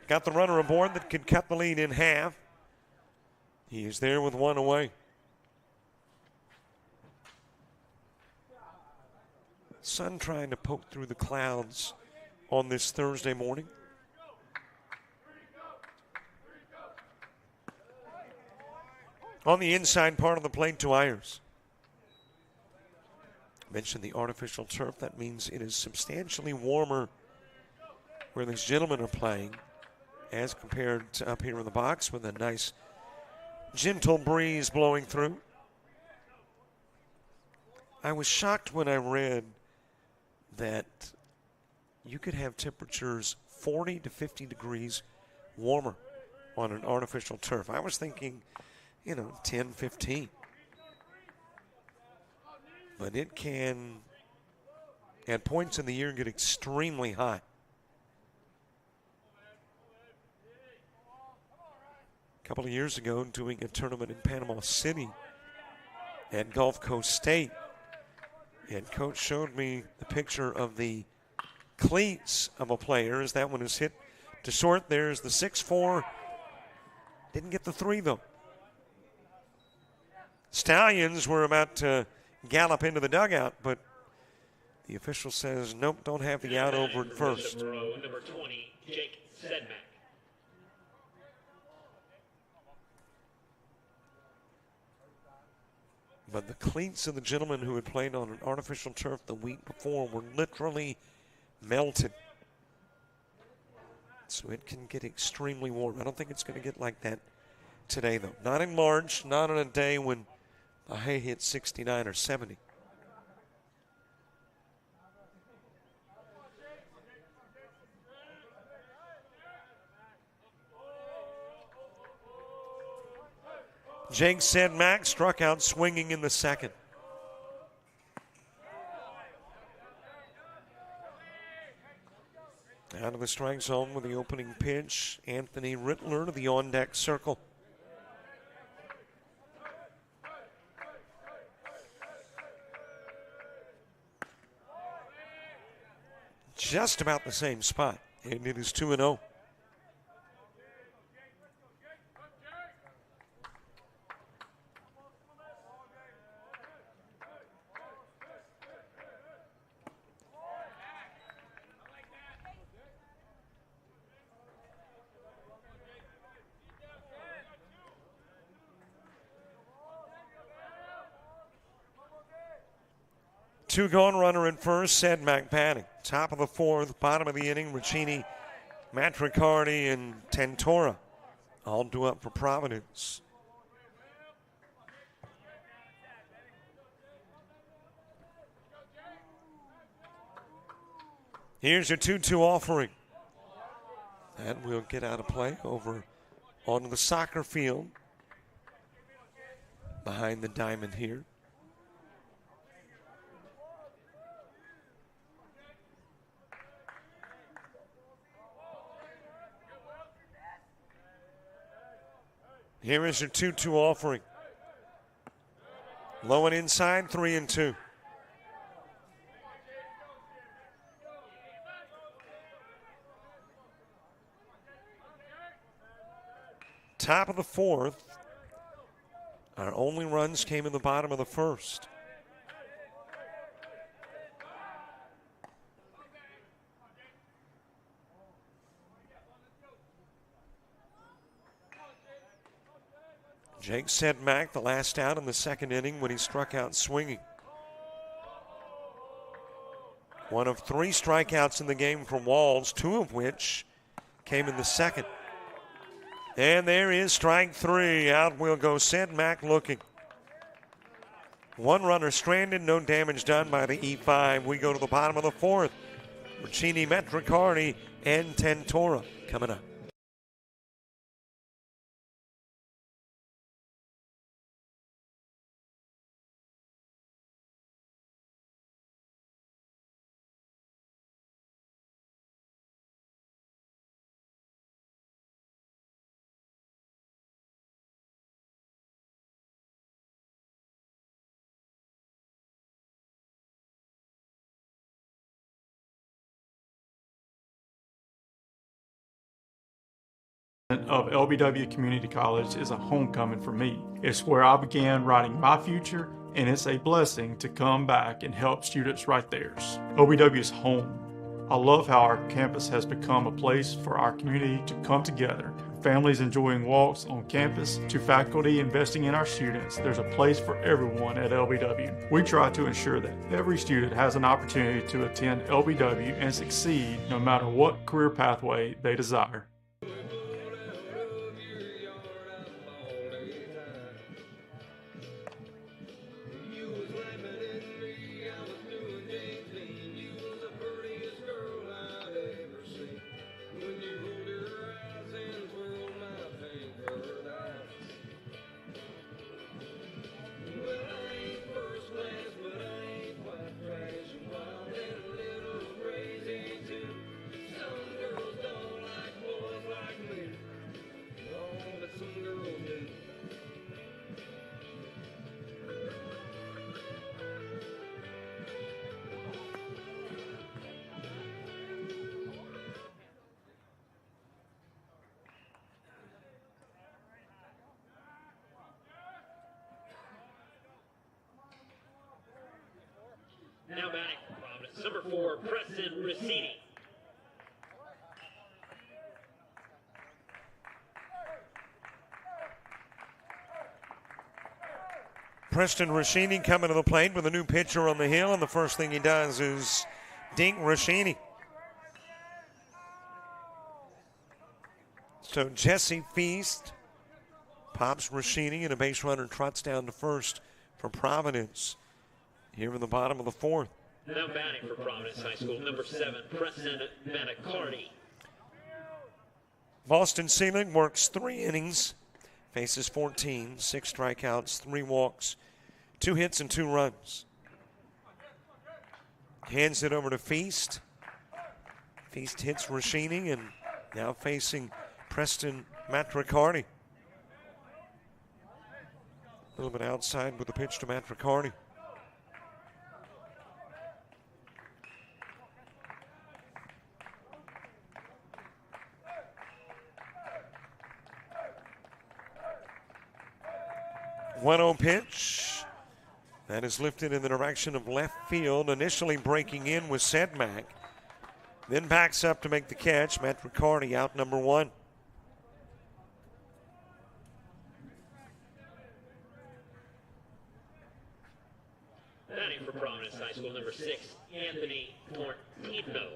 Got the runner aboard that could cut the lead in half. He is there with 1 away. Sun trying to poke through the clouds on this Thursday morning. On the inside part of the plate to Ayers. Mentioned the artificial turf. That means it is substantially warmer where these gentlemen are playing as compared to up here in the box with a nice gentle breeze blowing through. I was shocked when I read that you could have temperatures 40 to 50 degrees warmer on an artificial turf. I was thinking, 10, 15. But it can, at points in the year, get extremely high. A couple of years ago, doing a tournament in Panama City at Gulf Coast State, and Coach showed me the picture of the cleats of a player as that one is hit to short. There's the 6'4". Didn't get the 3, though. Stallions were about to gallop into the dugout, but the official says, nope, don't have the out over at first. Verot, number 20, Jake Sedmak. But the cleats of the gentleman who had played on an artificial turf the week before were literally melted. So it can get extremely warm. I don't think it's going to get like that today, though. Not in March, not on a day when the high hits 69 or 70. Jake Sedmak struck out swinging in the second. Out of the strike zone with the opening pitch, Anthony Rittler to the on-deck circle. Just about the same spot, and it is 2-0. Two gone, runner in first, Sedmak batting. Top of the fourth, bottom of the inning, Ricchini, Matricardi, and Tentora all due up for Providence. Here's your 2-2 offering. And we'll get out of play over onto the soccer field behind the diamond here. Here is your 2-2 offering. Low and inside, 3-2. Top of the fourth. Our only runs came in the bottom of the first. Jake Sedmak, the last out in the second inning when he struck out swinging. One of 3 strikeouts in the game from Walls, 2 of which came in the second. And there is strike 3. Out will go Sedmak looking. 1 runner stranded, no damage done by the E5. We go to the bottom of the fourth. Ricchini, Matricardi, and Tentora coming up. Of LBW Community College is a homecoming for me. It's where I began writing my future, and it's a blessing to come back and help students write theirs. LBW is home. I love how our campus has become a place for our community to come together. Families enjoying walks on campus to faculty investing in our students. There's a place for everyone at LBW. We try to ensure that every student has an opportunity to attend LBW and succeed no matter what career pathway they desire. Now batting for Providence, number 4, Preston Rossini. Preston Rossini coming to the plate with a new pitcher on the hill, and the first thing he does is dink Rossini. So Jesse Feast pops Rossini, and a base runner trots down to first for Providence here in the bottom of the fourth. Now batting for Providence High School, number 7, Preston Manicardi. Boston Seelig works 3 innings, faces 14, 6 strikeouts, 3 walks, 2 hits and 2 runs. Hands it over to Feast. Feast hits Rossini, and now facing Preston Matricardi. A little bit outside with the pitch to Matricardi. One-0 pitch. That is lifted in the direction of left field. Initially breaking in was Sedmak. Then backs up to make the catch. Matt Riccardi out number 1. Batting for Providence High School, number 6, Anthony Portino.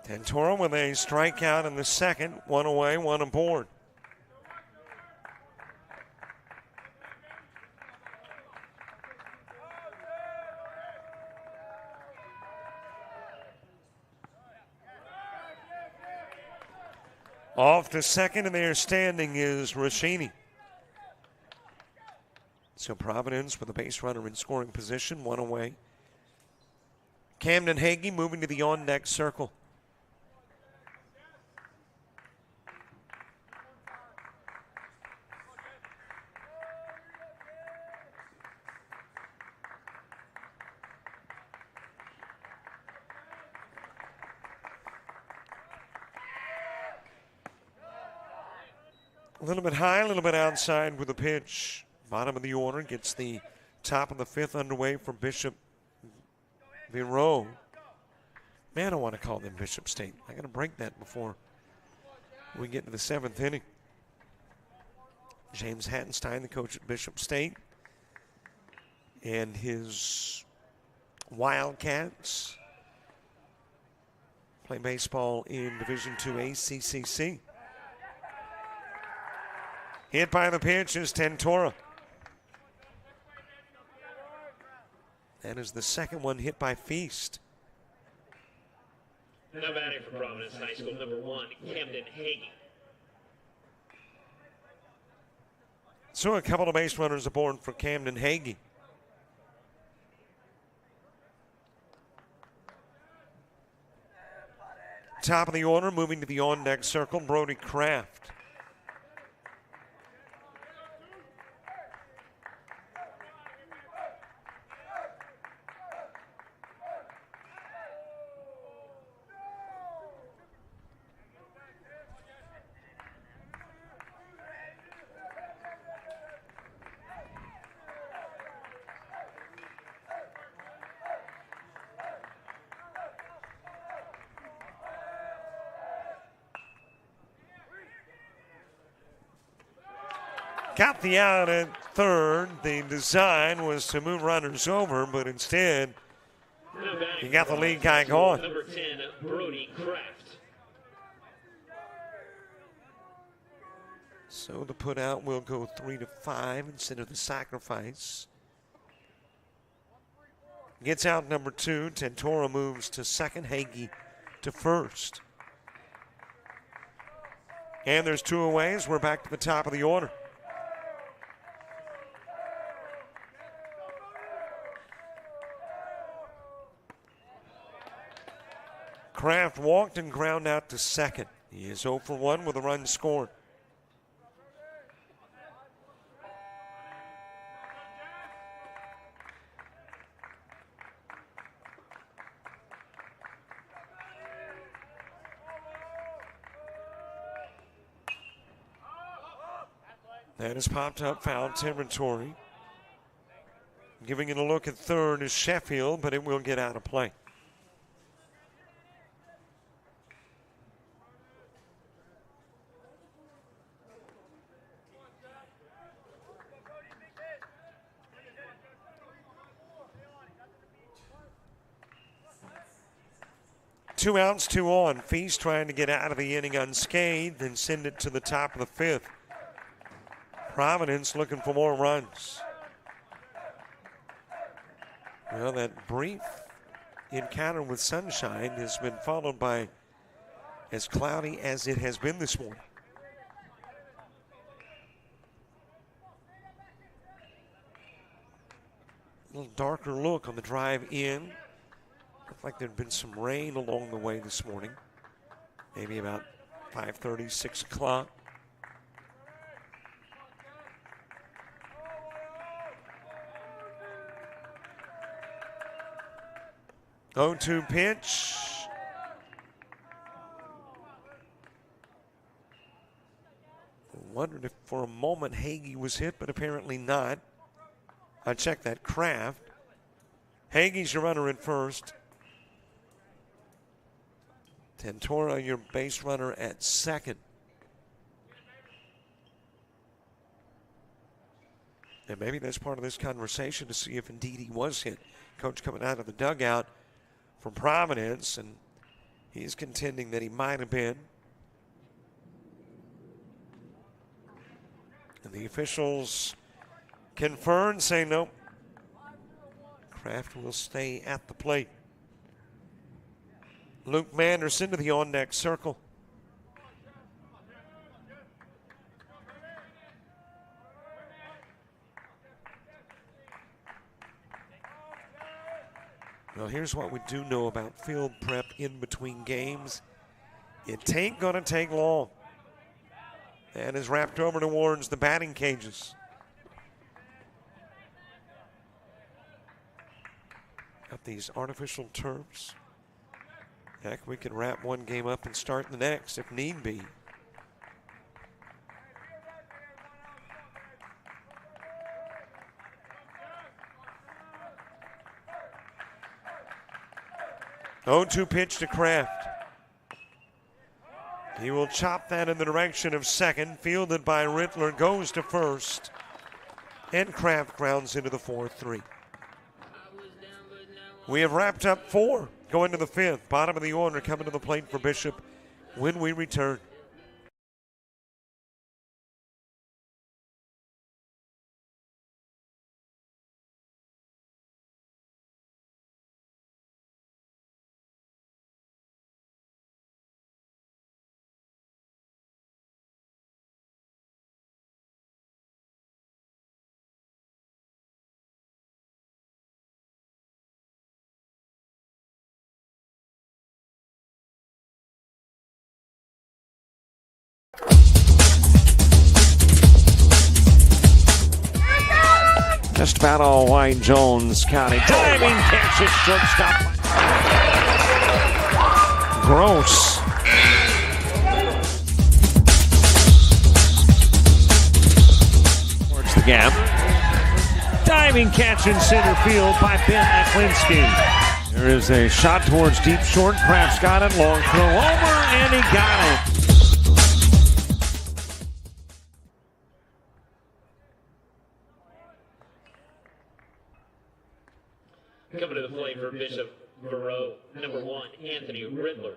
Tentora with a strikeout in the second. 1 away, 1 aboard. Off to second, and there standing is Rossini. So Providence with a base runner in scoring position, 1 away. Camden Hagee moving to the on-deck circle. A little bit high, a little bit outside with a pitch. Bottom of the order gets the top of the 5th underway for Bishop Verot. Man, I want to call them Bishop State. I got to break that before we get to the 7th inning. James Hattenstein, the coach at Bishop State, and his Wildcats play baseball in Division II ACCC. Hit by the pitch is Tentora. That is the second one hit by Feast. Now batting for Providence High School, number 1, Camden Hagee. So a couple of base runners aboard for Camden Hagee. Top of the order, moving to the on-deck circle, Brody Kraft. Got the out at third. The design was to move runners over, but instead, he got the lead guy gone. Number 10, Brody Kraft. So the put out will go 3-5 instead of the sacrifice. Gets out number 2. Tentora moves to second. Hagee to first. And there's 2 aways. We're back to the top of the order. Kraft walked and ground out to second. He is 0 for 1 with a run scored. That has popped up foul territory. Giving it a look at third is Sheffield, but it will get out of play. Two outs, two on. Feast trying to get out of the inning unscathed and send it to the top of the fifth. Providence looking for more runs. Well, that brief encounter with sunshine has been followed by as cloudy as it has been this morning. A little darker look on the drive in. Looked like there'd been some rain along the way this morning. Maybe about 5:30, 6 o'clock. Oh-2 pitch. Wondered if for a moment Hagee was hit, but apparently not. I checked that. Kraft. Hagee's your runner at first. Tentora, your base runner at second. And maybe that's part of this conversation to see if indeed he was hit. Coach coming out of the dugout from Providence, and he's contending that he might have been. And the officials confer and say no. Kraft will stay at the plate. Luke Manderson to the on-deck circle. Well, here's what we do know about field prep in between games. It ain't gonna take long. And is wrapped over towards the batting cages. Got these artificial turfs. Heck, we could wrap one game up and start the next if need be. Oh-2 pitch to Kraft. He will chop that in the direction of second. Fielded by Rittler, goes to first. And Kraft grounds into the 4-3. We have wrapped up 4. Going to the 5th. Bottom of the order coming to the plate for Bishop when we return. Just about all White Jones County. Diving catch at shortstop. Gross. Towards the gap. Diving catch in center field by Ben Aklinski. There is a shot towards deep short. Kraft's got it. Long throw over, and he got it. Coming to the plate for Bishop Verot, number 1, Anthony Rittler.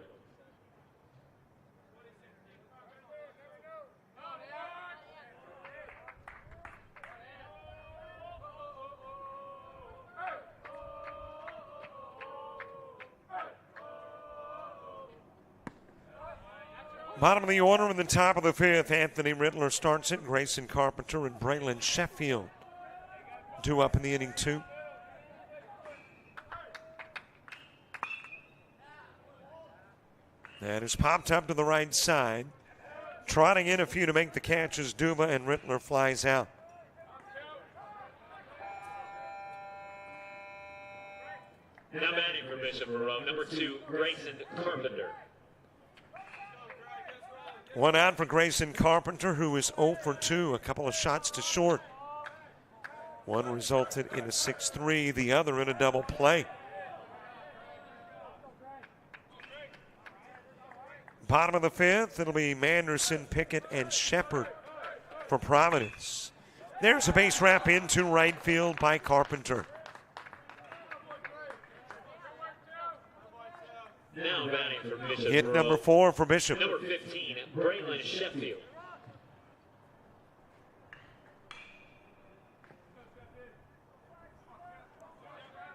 Bottom of the order in the top of the 5th. Anthony Rittler starts it. Grayson Carpenter and Braylon Sheffield due up in the inning 2. That is popped up to the right side. Trotting in a few to make the catch as Duba and Rittler flies out. Now batting for Bishop Verot, number 2, Grayson Carpenter. One out for Grayson Carpenter, who is 0 for 2, a couple of shots to short. One resulted in a 6-3, the other in a double play. Bottom of the 5th, it'll be Manderson, Pickett, and Shepard for Providence. There's a base wrap into right field by Carpenter. Now batting for Bishop Hit Verot, number 4 for Bishop. number 15, Braylon Sheffield.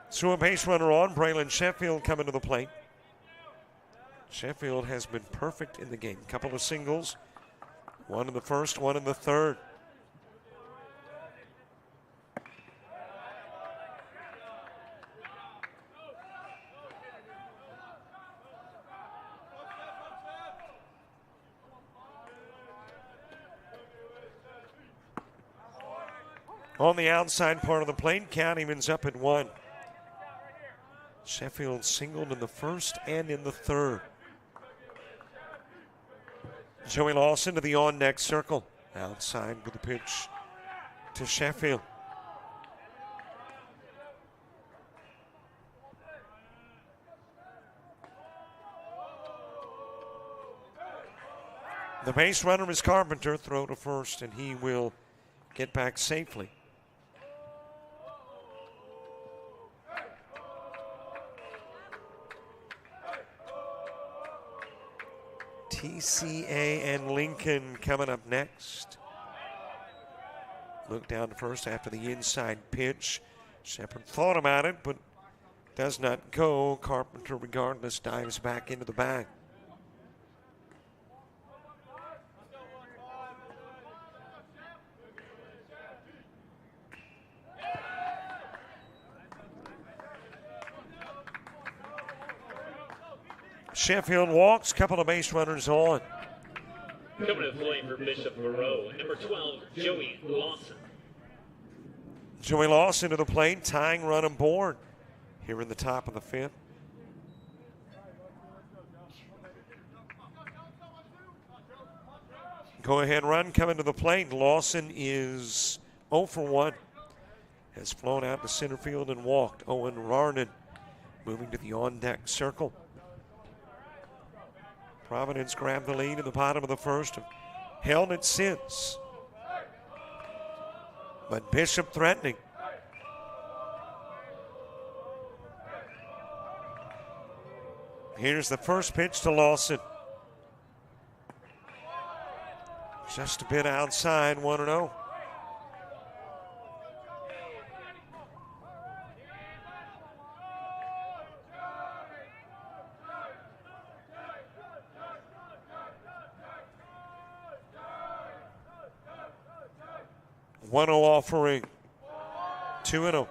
So a base runner on, Braylon Sheffield coming to the plate. Sheffield has been perfect in the game. Couple of singles, one in the first, one in the third. On the outside part of the plate, Countyman's up at 1. Sheffield singled in the first and in the third. Joey Lawson to the on-deck circle. Outside with the pitch to Sheffield. The base runner is Carpenter. Throw to first, and he will get back safely. TCA and Lincoln coming up next. Look down to first after the inside pitch. Shepard thought about it, but does not go. Carpenter, regardless, dives back into the bag. Sheffield walks, couple of base runners on. Coming to the plate for Bishop Verot, number 12, Joey Lawson. Joey Lawson to the plate, tying run aboard here in the top of the 5th. Go ahead run coming to the plate. Lawson is 0 for 1. Has flown out to center field and walked. Owen Rarnan moving to the on-deck circle. Providence grabbed the lead in the bottom of the first and held it since. But Bishop threatening. Here's the first pitch to Lawson. Just a bit outside, 1-0. Offering 2-0.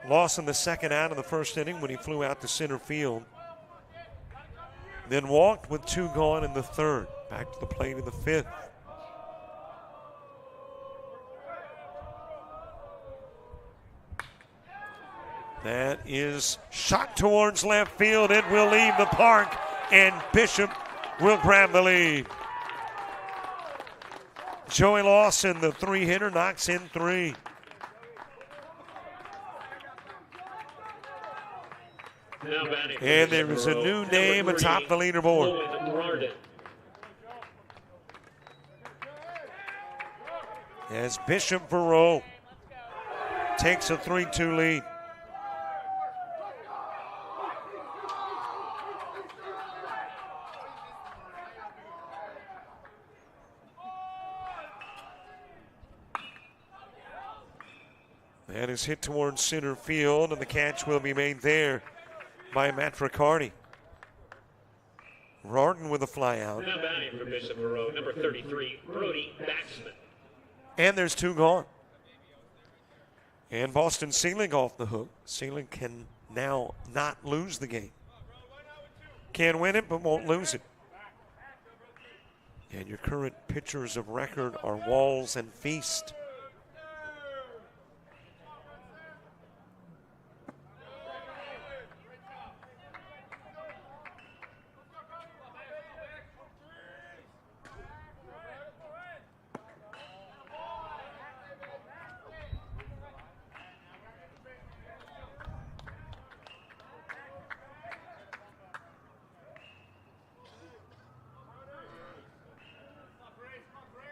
Lawson the second out of the first inning when he flew out to center field. Then walked with 2 gone in the third. Back to the plate in the 5th. That is shot towards left field. It will leave the park, and Bishop will grab the lead. Joey Lawson, the 3-hitter, knocks in 3. And there is a new name atop the leaderboard. As Bishop Verot takes a 3-2 lead. That is hit towards center field, and the catch will be made there by Matt Riccardi. Rarden with a fly out. Now batting for Bishop Verot, number 33, Brody Baxman. And there's 2 gone. And Boston Seelig off the hook. Seelig can now not lose the game. Can win it, but won't lose it. And your current pitchers of record are Walls and Feast.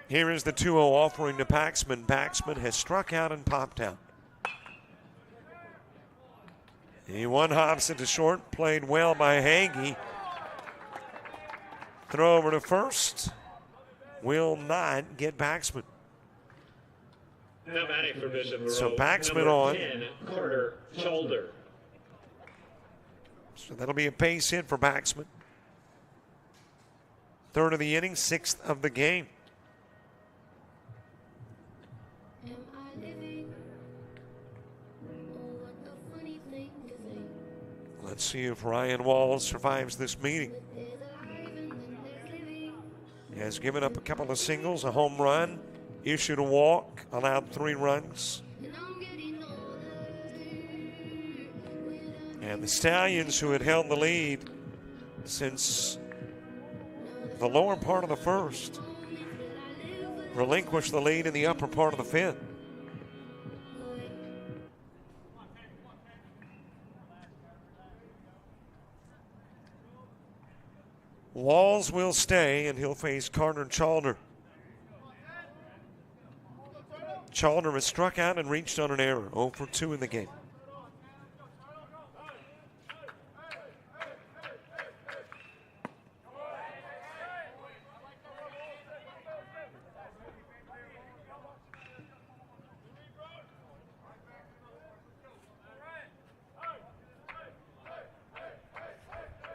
Here is the 2-0 offering to Paxman. Paxman has struck out and popped out. He one hops into short, played well by Hagee. Throw over to first. Will not get Paxman. Now batting for Bishop Verot, So Paxman number on. 10, Carter Shoulder. So that'll be a base hit for Paxman. Third of the inning, sixth of the game. Let's see if Ryan Walls survives this meeting. He has given up a couple of singles, a home run, issued a walk, allowed 3 runs. And the Stallions, who had held the lead since the lower part of the first, relinquished the lead in the upper part of the fifth. Walls will stay, and he'll face Carter Chalder. Chalder has struck out and reached on an error, 0 for 2 in the game.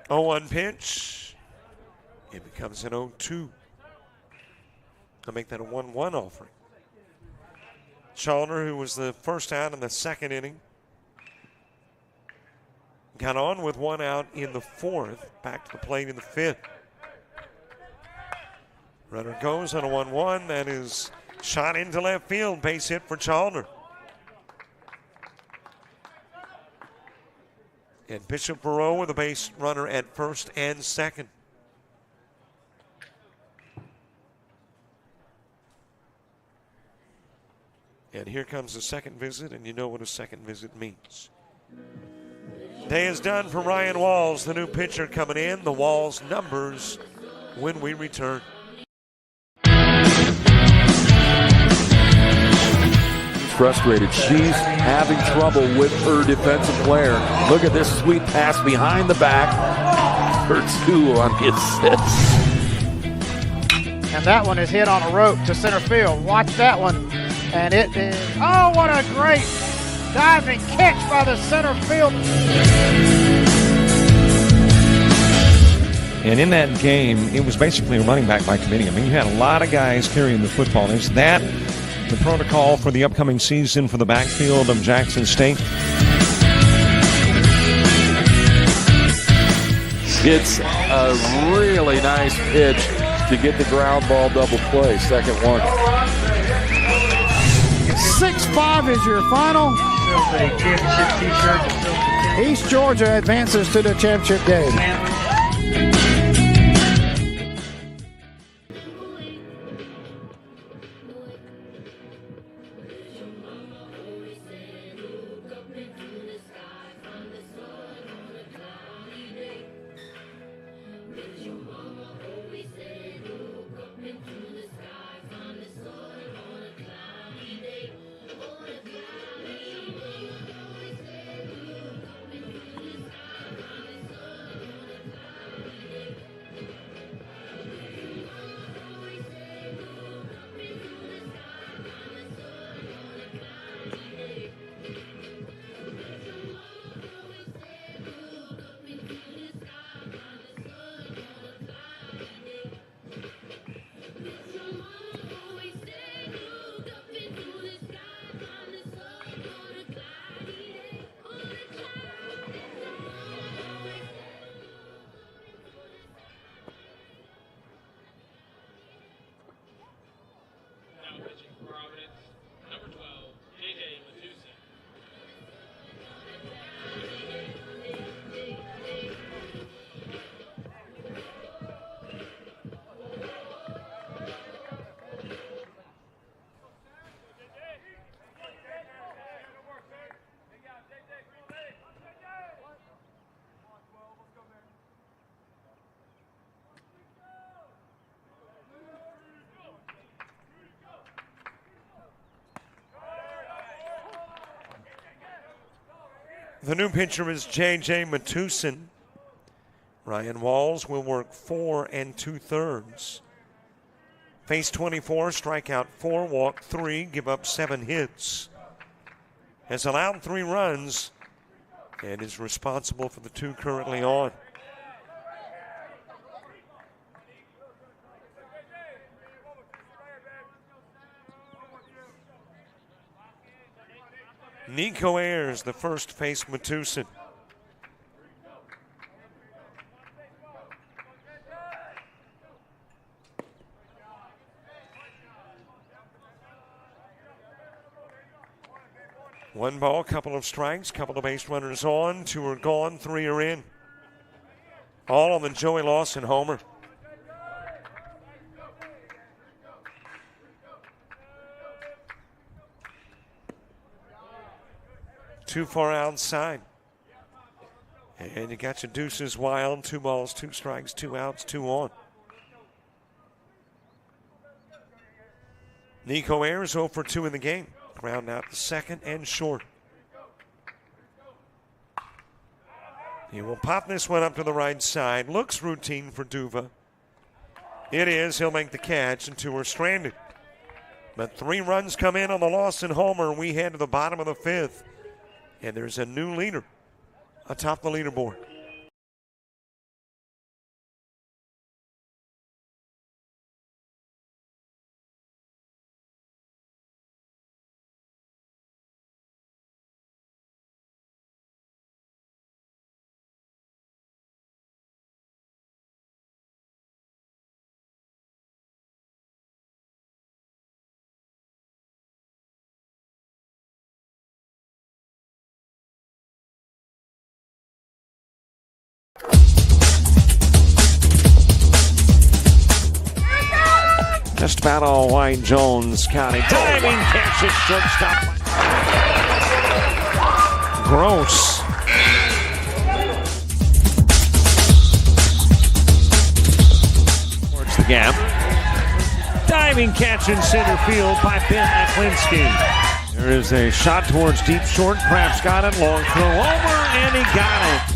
Oh, 1 pitch. It becomes an 0-2. I'll make that a 1-1 offering. Chalder, who was the first out in the second inning, got on with 1 out in the fourth, back to the plate in the fifth. Runner goes on a 1-1. That is shot into left field. Base hit for Chalder. And Bishop Verot with a base runner at first and second. And here comes the second visit, and you know what a second visit means. Day is done for Ryan Walls, the new pitcher coming in. The Walls numbers when we return. Frustrated. She's having trouble with her defensive player. Look at this sweet pass behind the back. Her 2 on the assist. And that one is hit on a rope to center field. Watch that one. And it is, oh, what a great diving catch by the center field. And in that game, it was basically a running back by committee. I mean, you had a lot of guys carrying the football. Is that the protocol for the upcoming season for the backfield of Jackson State? It's a really nice pitch to get the ground ball double play. Second one. 6-5 is your final. East Georgia advances to the championship game. The new pitcher is J.J. Matusin. Ryan Walls will work 4 2/3. Face 24, strikeout 4, walk 3, give up 7 hits. Has allowed 3 runs and is responsible for the 2 currently on. Nico Ayers, the first, face Matusin. One ball, couple of strikes, couple of base runners on, 2 are gone, 3 are in. All on the Joey Lawson homer. Too far outside. And you got your deuces wild. 2 balls, 2 strikes, 2 outs, 2 on. Nico Ayers 0 for 2 in the game. Ground out to second and short. He will pop this one up to the right side. Looks routine for Duva. It is. He'll make the catch, and 2 are stranded. But 3 runs come in on the Lawson homer. We head to the bottom of the 5th. And there's a new leader atop the leaderboard. Just about all White Jones County. Diving catch at shortstop. Gross. Towards the gap. Diving catch in center field by Ben Aklinski. There is a shot towards deep short. Craps got it. Long throw over, and he got it.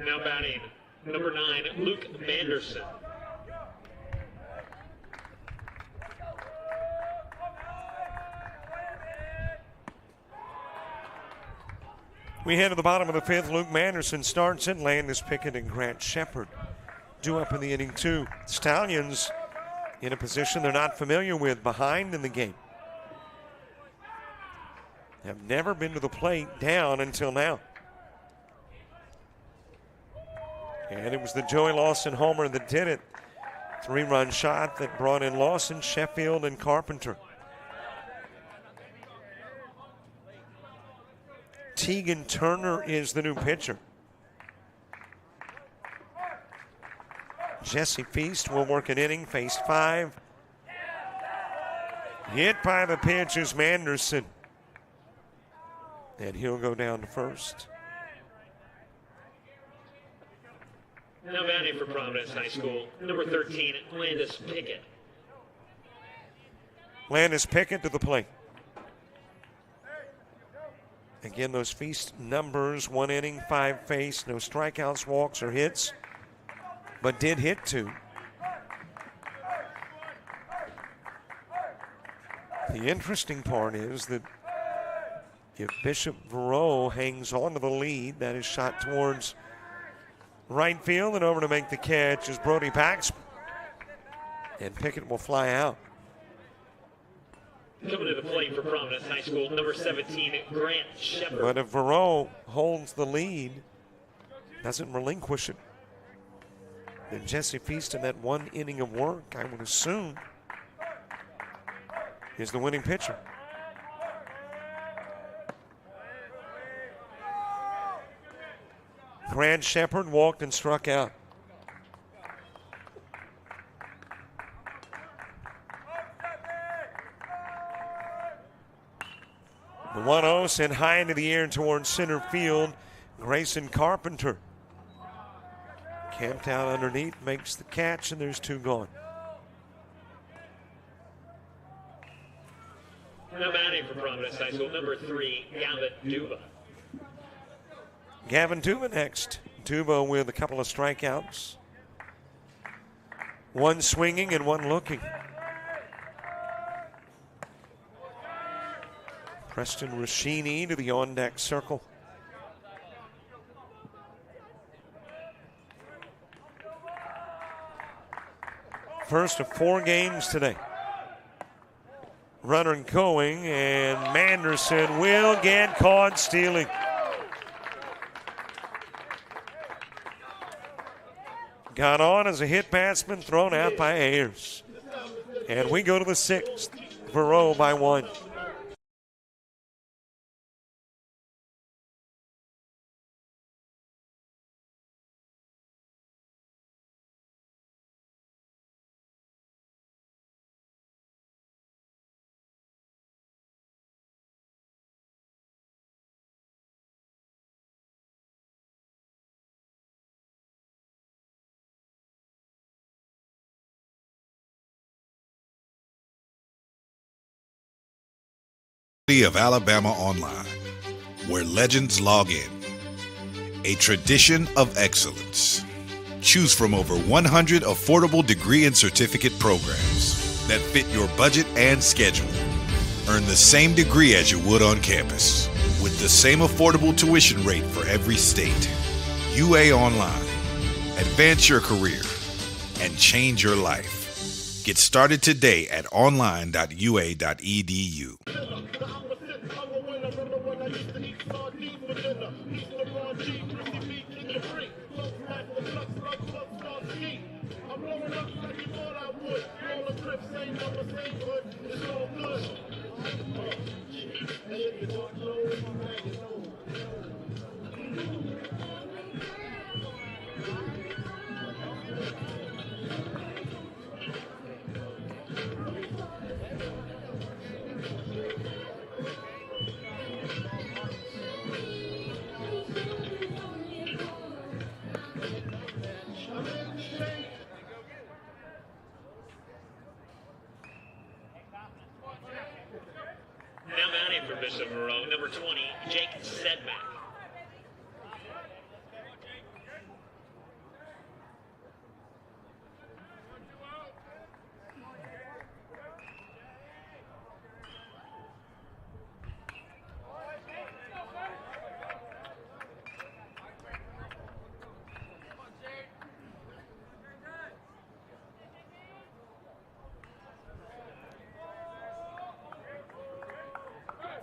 Now batting, number 9, Luke Manderson. We head to the bottom of the 5th. Luke Manderson starts it. Landis Pickett and Grant Shepard due up in the inning 2. Stallions in a position they're not familiar with, behind in the game. Have never been to the plate down until now. And it was the Joey Lawson homer that did it. 3-run shot that brought in Lawson, Sheffield, and Carpenter. Tegan Turner is the new pitcher. Jesse Feast will work an inning, face 5. Hit by the pitch is Manderson. And he'll go down to first. Now batting for Providence High School, number 13, Landis Pickett. Landis Pickett to the plate. Again, those Feast numbers, 1 inning, 5 face, no strikeouts, walks, or hits, but did hit 2. The interesting part is that if Bishop Verot hangs on to the lead, that is shot towards right field, and over to make the catch is Brody Paxman. And Pickett will fly out. Coming to the plate for Providence High School, number 17, Grant Shepard. But if Verot holds the lead, doesn't relinquish it, then Jesse Feast in that one inning of work, I would assume, is the winning pitcher. Grant Shepard walked and struck out. The 1-0 sent high into the air towards center field. Grayson Carpenter camped out underneath, makes the catch, and there's 2 gone. Now batting for Providence High School, number 3, Gavin Duba. Gavin Duba next. Duba with a couple of strikeouts. 1 swinging and 1 looking. Preston Rashini to the on-deck circle. First of 4 games today. Runner going, and Manderson will get caught stealing. Got on as a hit batsman, thrown out by Ayers. And we go to the 6th. Verot by 1. Of Alabama Online, where legends log in. A tradition of excellence. Choose from over 100 affordable degree and certificate programs that fit your budget and schedule. Earn the same degree as you would on campus, with the same affordable tuition rate for every state. UA Online. Advance your career and change your life. Get started today at online.ua.edu. Verot, number 20, Jake Sedmack.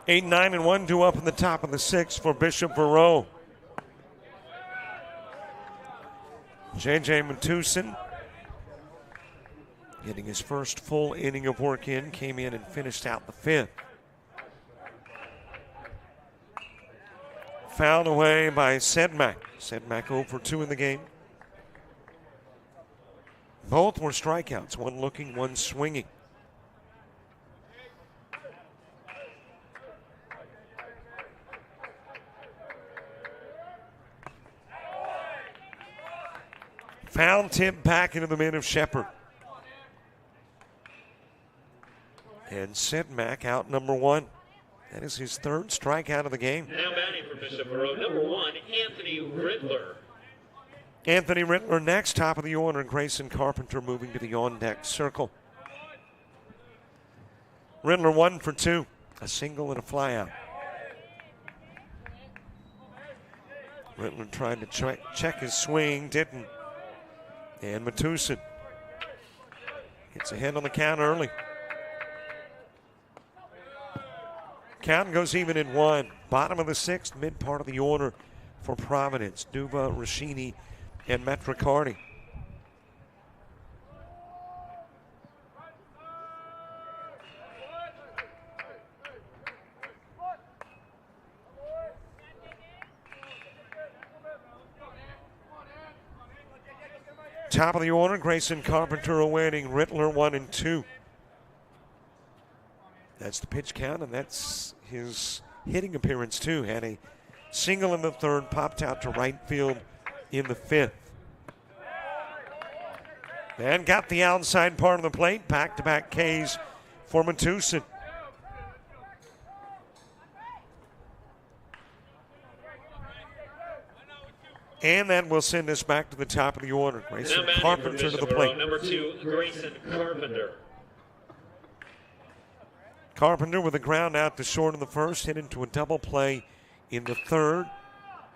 Eight, 9, and 1 due up in the top of the 6th for Bishop Verot. J.J. Matuson getting his first full inning of work in, came in and finished out the 5th. Fouled away by Sedmack. Sedmack 0 for 2 in the game. Both were strikeouts, one looking, one swinging. Foul tip back into the mitt of Shepard. And Sedmack out number 1. That is his 3rd strikeout of the game. Now batting for Bishop Verot, number 1, Anthony Riddler. Anthony Riddler next, top of the order, and Grayson Carpenter moving to the on-deck circle. Riddler 1 for 2, a single and a flyout. Riddler tried to check his swing, didn't. And Matuson gets ahead on the count early. Count goes even in one. Bottom of the sixth, mid part of the order for Providence. Duba, Rashini, and Metricardi. Top of the order, Grayson Carpenter awaiting Rittler 1 and 2. That's the pitch count, and that's his hitting appearance, too. Had a single in the third, popped out to right field in the fifth. And got the outside part of the plate. Back-to-back Ks for Matusin. And that will send us back to the top of the order. Grayson Carpenter to the plate. Number 2, Grayson Carpenter. Carpenter with a ground out to short in the first, hit into a double play in the third.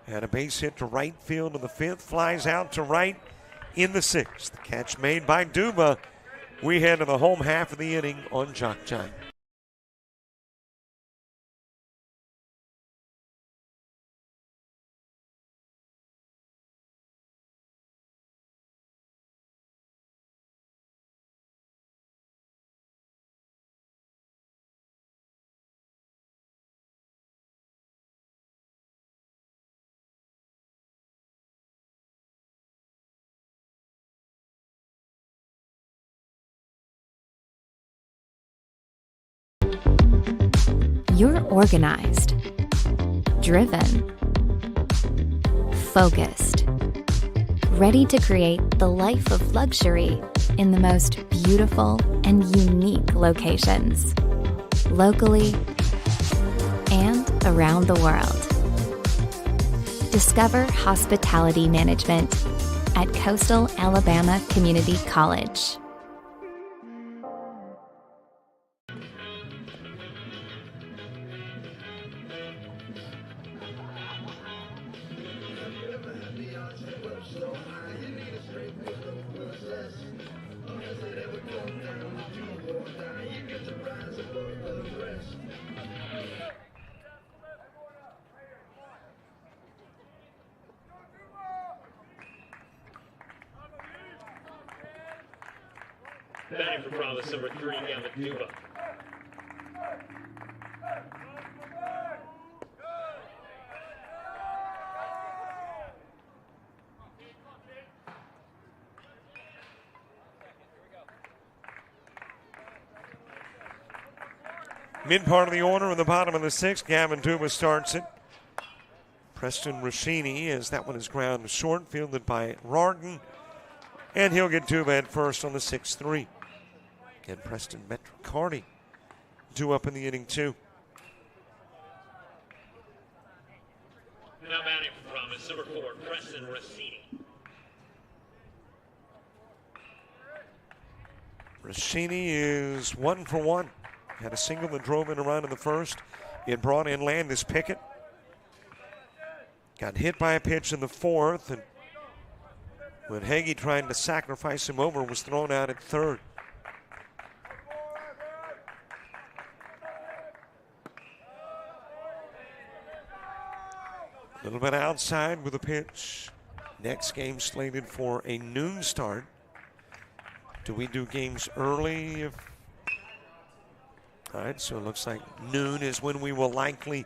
Had a base hit to right field in the fifth, flies out to right in the sixth. Catch made by Duba. We head to the home half of the inning on JockJive. You're organized, driven, focused, ready to create the life of luxury in the most beautiful and unique locations, locally and around the world. Discover hospitality management at Coastal Alabama Community College. Batting for Providence, number 3, Gavin Duba. Mid part of the order in the bottom of the sixth, Gavin Duba starts it. Preston Rossini, as that one is ground short, fielded by Rarden. And he'll get Duba at first on the 6-3. Again, Preston Metricardi due up in the inning, too. Now batting for Providence, number 4, Preston Rossini. Rossini is 1 for 1. Had a single that drove in a run in the first. It brought in Landis Pickett. Got hit by a pitch in the fourth, and when Hagee trying to sacrifice him over, was thrown out at third. A little bit outside with a pitch. Next game slated for a noon start. Do we do games early? All right, so it looks like noon is when we will likely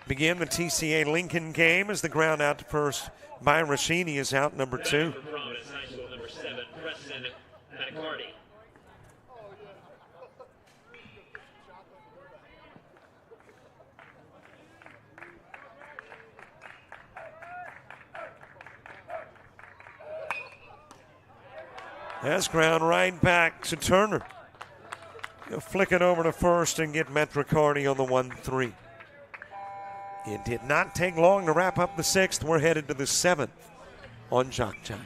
begin the TCA Lincoln game, as the ground out to first by Rossini is out, number 2. For Providence, high school, number 7, Preston McCarty. That's ground right back to Turner. He'll flick it over to first and get Metricardi on the 1-3. It did not take long to wrap up the sixth. We're headed to the seventh on JockJive.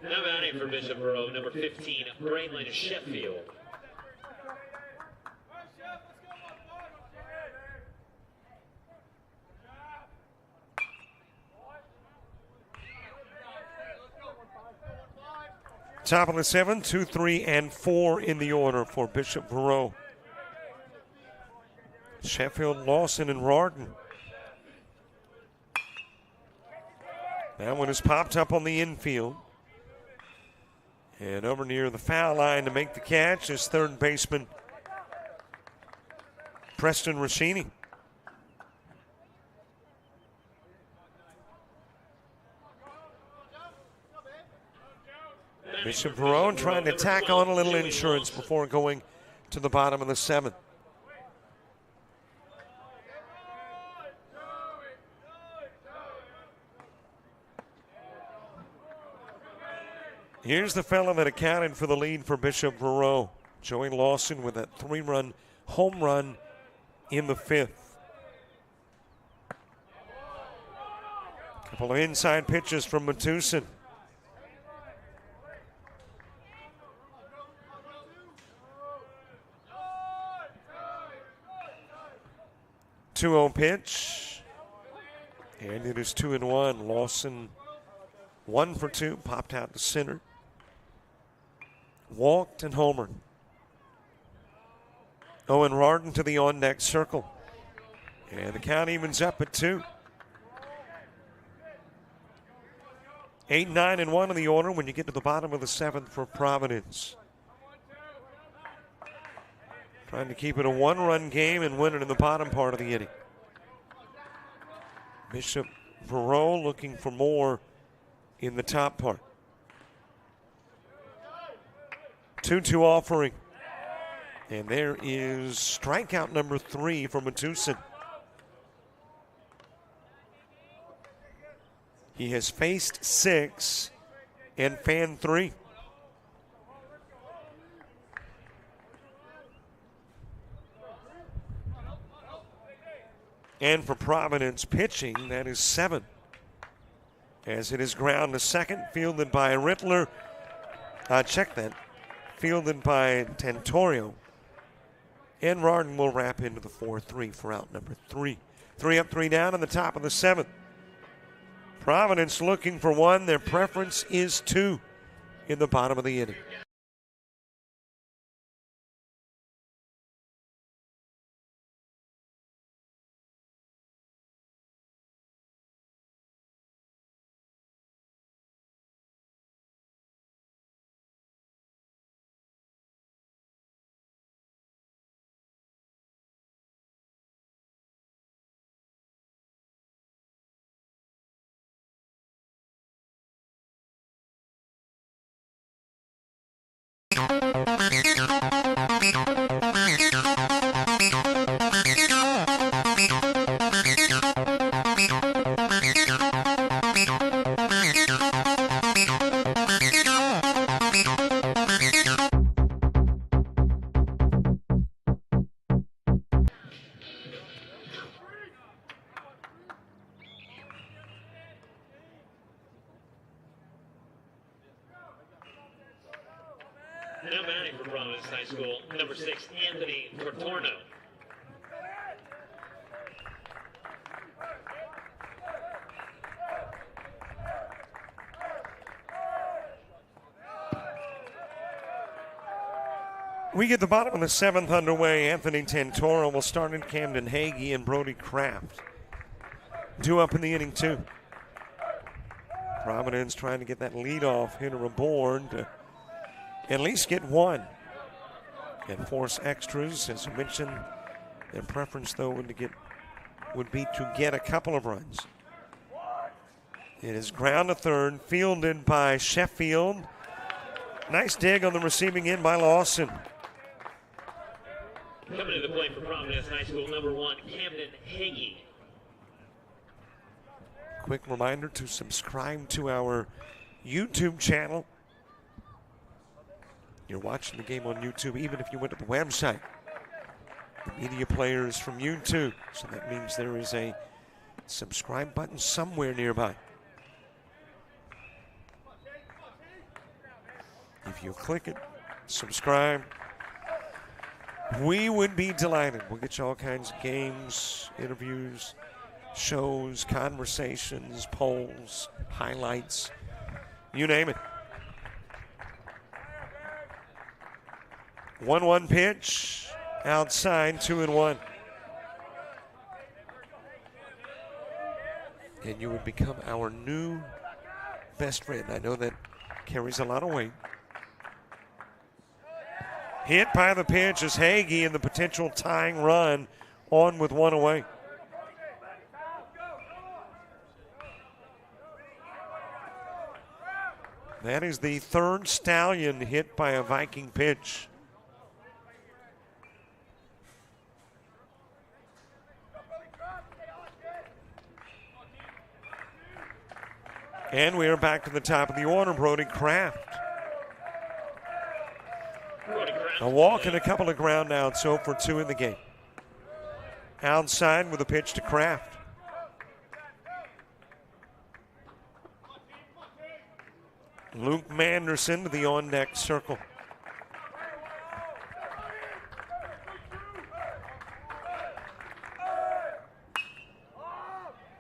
Now batting for Bishop Verot, number 15, Braylon Sheffield. Top of the 7, 2, 3, and 4 in the order for Bishop Verot. Sheffield, Lawson, and Rarden. That one is popped up on the infield. And over near the foul line to make the catch is third baseman Preston Rossini. Bishop Verot trying to tack on a little insurance before going to the bottom of the 7th. Here's the fella that accounted for the lead for Bishop Verot, Joey Lawson, with that 3-run home run in the 5th. Couple of inside pitches from Matusin. 2-0 pitch. And it is 2-1. Lawson 1 for 2, popped out to center. Walked and homered. Owen Rarden to the on-deck circle. And the count evens up at 2. 8, 9, and 1 in the order when you get to the bottom of the 7th for Providence. Trying to keep it a 1-run game and win it in the bottom part of the inning. Bishop Verot looking for more in the top part. 2-2 offering. And there is strikeout number 3 for Matusin. He has faced 6 and fanned 3. And for Providence pitching, that is 7. As it is ground to second, fielded by Rittler. Check that. Fielded by Tantorio. And Rarden will wrap into the 4-3 for out number 3. 3 up, 3 down in the top of the 7th. Providence looking for 1. Their preference is 2 in the bottom of the inning. Now batting for Providence High School, number 6, Anthony Tortorno. We get the bottom of the 7th underway. Anthony Tantoro will start in Camden Hagee and Brody Kraft. 2 up in the inning, too. Providence trying to get that leadoff hitter aboard to at least get 1 and force extras. As I mentioned, their preference, though, would be to get a couple of runs. It is ground to third, fielded by Sheffield. Nice dig on the receiving end by Lawson. Coming to the plate for Providence High School, number 1, Camden Hagee. Quick reminder to subscribe to our YouTube channel. You're watching the game on YouTube, even if you went to the website. The media player is from YouTube, so that means there is a subscribe button somewhere nearby. If you click it, subscribe, we would be delighted. We'll get you all kinds of games, interviews, shows, conversations, polls, highlights, you name it. 1-1 pitch, outside, 2-1. And you would become our new best friend. I know that carries a lot of weight. Hit by the pitch is Hagee, and the potential tying run on with one away. That is the third Stallion hit by a Viking pitch. And we are back to the top of the order. Brody Kraft. A walk and a couple of ground outs, 0 for 2 in the game. Outside with a pitch to Kraft. Luke Manderson to the on-deck circle.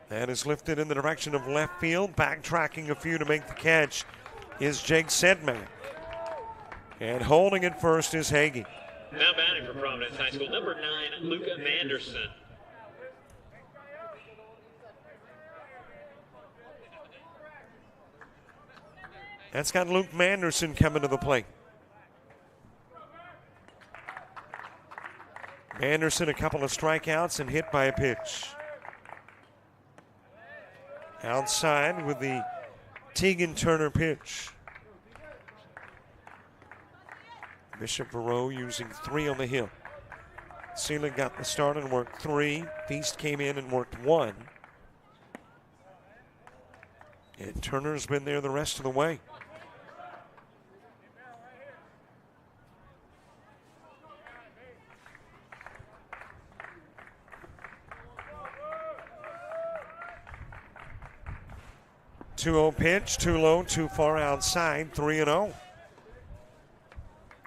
That is lifted in the direction of left field. Backtracking a few to make the catch is Jake Sedmak. And holding it first is Hagee. Now batting for Providence High School, number 9, Luca Manderson. That's got Luke Manderson coming to the plate. Manderson, a couple of strikeouts and hit by a pitch. Outside with the Tegan Turner pitch. Bishop Verot using 3 on the hill. Seelig got the start and worked 3. Feast came in and worked 1. And Turner's been there the rest of the way. Two-0 pitch, too low, too far outside, 3-0.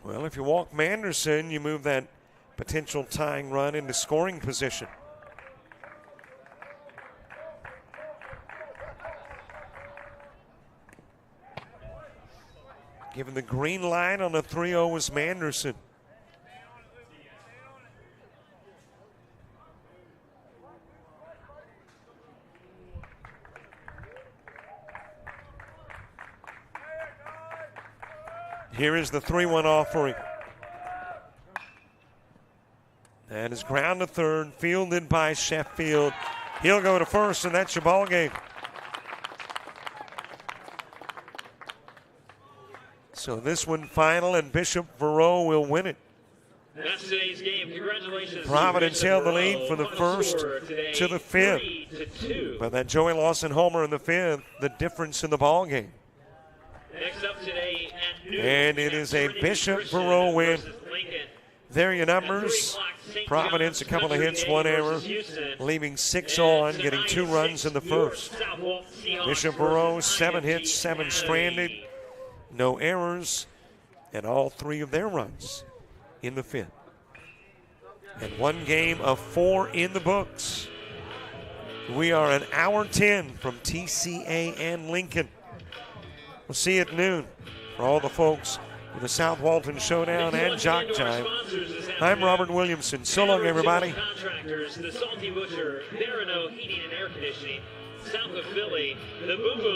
Well, if you walk Manderson, you move that potential tying run into scoring position. Given the green light on the 3-0 was Manderson. Here is the 3-1 offering. That is ground to third, fielded by Sheffield. He'll go to first, and that's your ball game. So this one final, and Bishop Verot will win it. That's today's game. Congratulations. Providence held the lead from the first to the fifth. 3-2. But that Joey Lawson homer in the fifth, the difference in the ball game. Next up today at noon, And it is a Bishop Verot win. There are your numbers. Providence, a couple of hits, 1 error, leaving 6 on, getting 2 runs in the first. Bishop Verot, 7 hits, 7 stranded, no errors, and all 3 of their runs in the fifth. And 1 game of 4 in the books. We are an hour 10 from TCA and Lincoln. We'll see you at noon for all the folks with the South Walton Showdown and JockJive. I'm Robert Williamson. So long, everybody. Contractors, the Salty Butcher, Verot Heating and Air Conditioning, south of Philly, the Boom Boom.